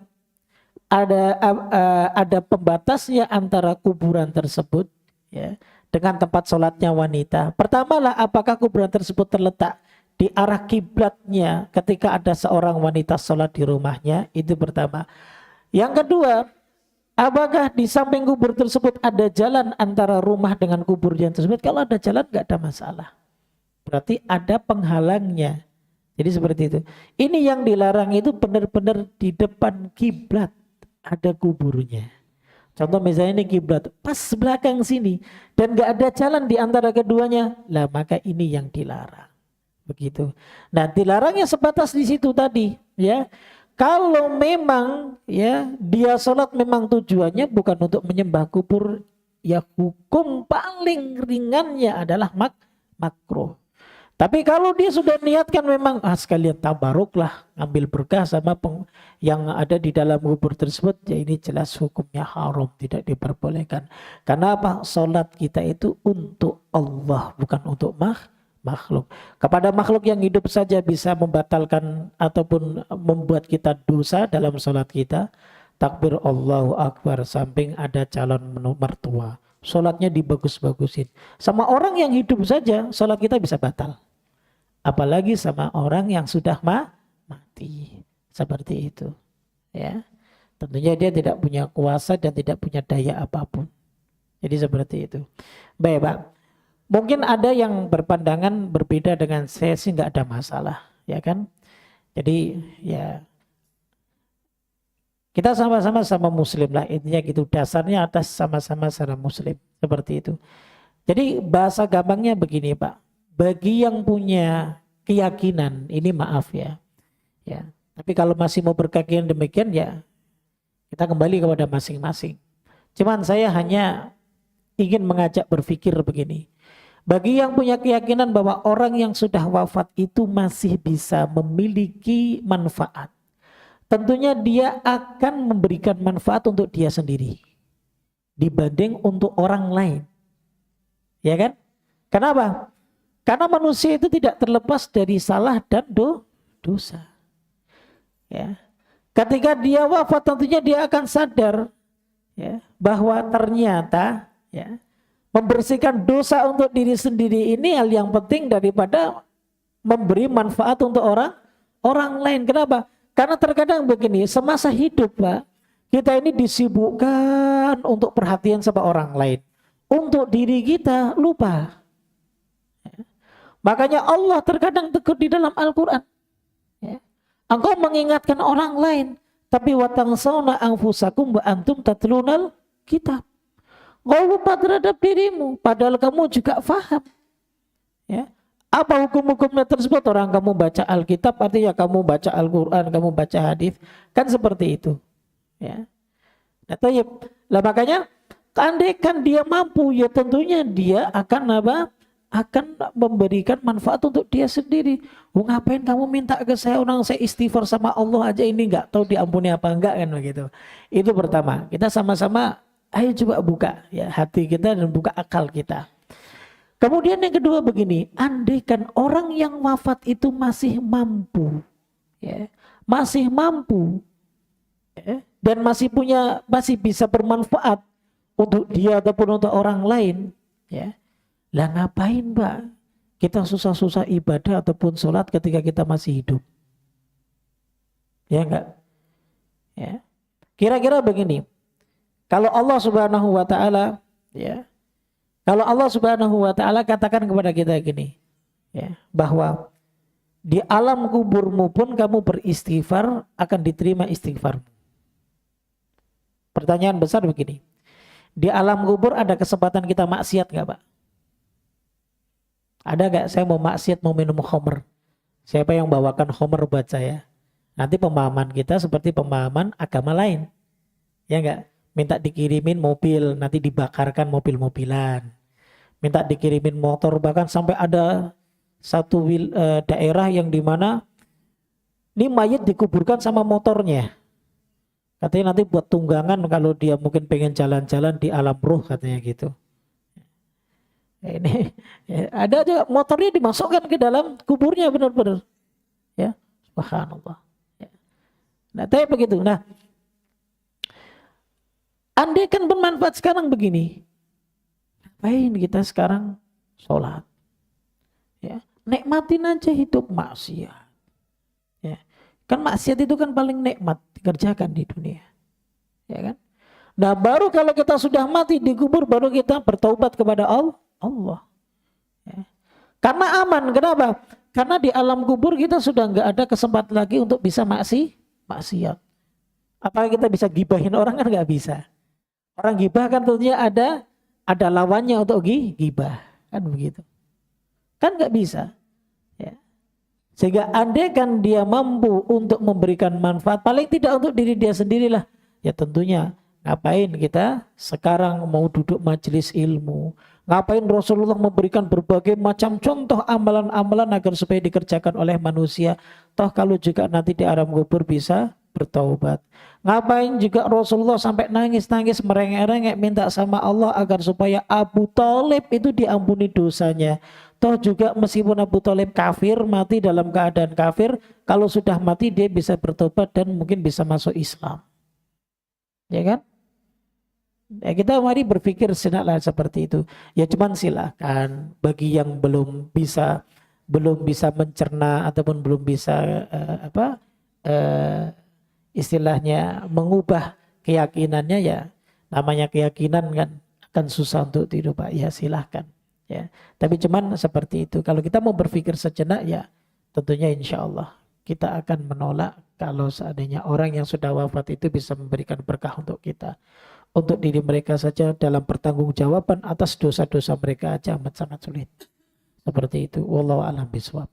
S1: pembatasnya antara kuburan tersebut ya dengan tempat sholatnya wanita. Pertamalah apakah kuburan tersebut terletak di arah kiblatnya ketika ada seorang wanita sholat di rumahnya, itu pertama. Yang kedua, apakah di samping kubur tersebut ada jalan antara rumah dengan kubur yang tersebut? Kalau ada jalan nggak ada masalah. Berarti ada penghalangnya. Jadi seperti itu. Ini yang dilarang itu benar-benar di depan kiblat ada kuburnya. Contoh misalnya ini kiblat pas belakang sini dan nggak ada jalan di antara keduanya, lah maka ini yang dilarang. Begitu. Nah, dilarangnya sebatas di situ tadi, ya. Kalau memang ya dia sholat memang tujuannya bukan untuk menyembah kubur, ya hukum paling ringannya adalah makruh. Tapi kalau dia sudah niatkan memang sekalian tabaruk lah, ambil berkah sama yang ada di dalam kubur tersebut, ya ini jelas hukumnya haram, tidak diperbolehkan. Karena apa? Sholat kita itu untuk Allah, bukan untuk makhluk. Kepada makhluk yang hidup saja bisa membatalkan ataupun membuat kita dosa dalam sholat kita. Takbir Allahu Akbar, samping ada calon mertua, sholatnya dibagus-bagusin. Sama orang yang hidup saja sholat kita bisa batal. Apalagi sama orang yang sudah mati. Seperti itu. Ya. Tentunya dia tidak punya kuasa dan tidak punya daya apapun. Jadi seperti itu. Baik Pak. Mungkin ada yang berpandangan berbeda dengan saya sih, nggak ada masalah. Ya kan. Jadi ya kita sama-sama muslim lah. Intinya gitu. Dasarnya atas sama-sama secara muslim. Seperti itu. Jadi bahasa gampangnya begini Pak. Bagi yang punya keyakinan, ini maaf ya. Ya. Tapi kalau masih mau berkeyakinan demikian ya kita kembali kepada masing-masing. Cuman saya hanya ingin mengajak berpikir begini. Bagi yang punya keyakinan bahwa orang yang sudah wafat itu masih bisa memiliki manfaat. Tentunya dia akan memberikan manfaat untuk dia sendiri. Dibanding untuk orang lain. Ya kan? Kenapa? Karena manusia itu tidak terlepas dari salah dan dosa. Ya. Ketika dia wafat tentunya dia akan sadar ya, bahwa ternyata ya, membersihkan dosa untuk diri sendiri ini hal yang penting daripada memberi manfaat untuk orang lain. Kenapa? Karena terkadang begini, semasa hidup Pak, kita ini disibukkan untuk perhatian sama orang lain. Untuk diri kita lupa. Makanya Allah terkadang tegur di dalam Al-Quran. Ya. Engkau mengingatkan orang lain. Tapi watangsawna anfusakum wa antum tatlunal kitab. Engkau lupa terhadap dirimu. Padahal kamu juga faham. Ya. Apa hukum-hukumnya tersebut? Orang kamu baca Alkitab artinya kamu baca Al-Quran, kamu baca hadis. Kan seperti itu. Ya. Nah, makanya andaikan dia mampu ya tentunya dia akan apa? Akan memberikan manfaat untuk dia sendiri. Ngapain kamu minta ke saya, orang saya istighfar sama Allah aja ini nggak tahu diampuni apa enggak kan begitu. Itu pertama. Kita sama-sama Ayo coba buka ya hati kita dan buka akal kita. Kemudian yang kedua begini, andaikan orang yang wafat itu masih mampu, ya, masih mampu, ya, dan masih bisa bermanfaat untuk dia ataupun untuk orang lain, ya, lah ngapain Pak kita susah-susah ibadah ataupun sholat ketika kita masih hidup, ya enggak, ya. Kira-kira begini, kalau Allah Subhanahu Wa Taala, ya. Kalau Allah Subhanahu Wa Taala katakan kepada kita gini, ya, bahwa di alam kuburmu pun kamu beristighfar akan diterima istighfarmu. Pertanyaan besar begini, di alam kubur ada kesempatan kita maksiat nggak Pak? Ada nggak? Saya mau maksiat, mau minum khamr. Siapa yang bawakan khamr buat saya? Nanti pemahaman kita seperti pemahaman agama lain, ya nggak? Minta dikirimin mobil, nanti dibakarkan mobil-mobilan. Minta dikirimin motor, bahkan sampai ada satu daerah yang dimana ini mayat dikuburkan sama motornya. Katanya nanti buat tunggangan kalau dia mungkin pengen jalan-jalan di alam ruh katanya gitu. Ini ya, ada juga motornya dimasukkan ke dalam kuburnya benar-benar. Ya, subhanallah. Ya. Nah, tapi begitu. Nah, andai kan bermanfaat sekarang begini. Ngapain kita sekarang sholat? Ya, nikmatin aja hidup maksiat. Ya. Kan maksiat itu kan paling nikmat dikerjakan di dunia. Ya kan? Nah, baru kalau kita sudah mati dikubur baru kita bertaubat kepada Allah. Ya. Karena aman, kenapa? Karena di alam kubur kita sudah nggak ada kesempatan lagi untuk bisa maksiat. Apakah kita bisa gibahin orang? Kan nggak bisa. Orang gibah kan tentunya ada lawannya untuk gibah, kan begitu. Kan nggak bisa. Ya. Sehingga andai kan dia mampu untuk memberikan manfaat, paling tidak untuk diri dia sendirilah. Ya tentunya ngapain kita sekarang mau duduk majelis ilmu? Ngapain Rasulullah memberikan berbagai macam contoh amalan-amalan agar supaya dikerjakan oleh manusia? Toh kalau juga nanti di alam kubur bisa bertaubat. Ngapain juga Rasulullah sampai nangis-nangis merengek-rengek minta sama Allah agar supaya Abu Thalib itu diampuni dosanya. Toh juga meskipun Abu Thalib kafir, mati dalam keadaan kafir, kalau sudah mati dia bisa bertobat dan mungkin bisa masuk Islam. Ya kan? Ya kita mari berpikir senaklah seperti itu. Ya cuman silakan bagi yang belum bisa mencerna ataupun belum bisa istilahnya mengubah keyakinannya, ya namanya keyakinan kan akan susah untuk tidur Pak, ya silahkan ya. Tapi cuman seperti itu, kalau kita mau berpikir sejenak ya tentunya insya Allah kita akan menolak kalau seandainya orang yang sudah wafat itu bisa memberikan berkah untuk kita. Untuk diri mereka saja dalam pertanggungjawaban atas dosa-dosa mereka aja amat sangat sulit. Seperti itu, wallahu a'lam bishawab.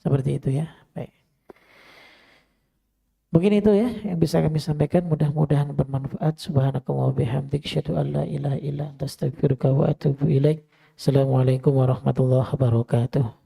S1: Seperti itu ya. Baik. Mungkin itu ya yang bisa kami sampaikan, mudah-mudahan bermanfaat. Subhanakallah wa bihamdik, asyhadu an la ilaha illa anta astaghfiruka wa atubu ilaik. Assalamualaikum warahmatullahi wabarakatuh.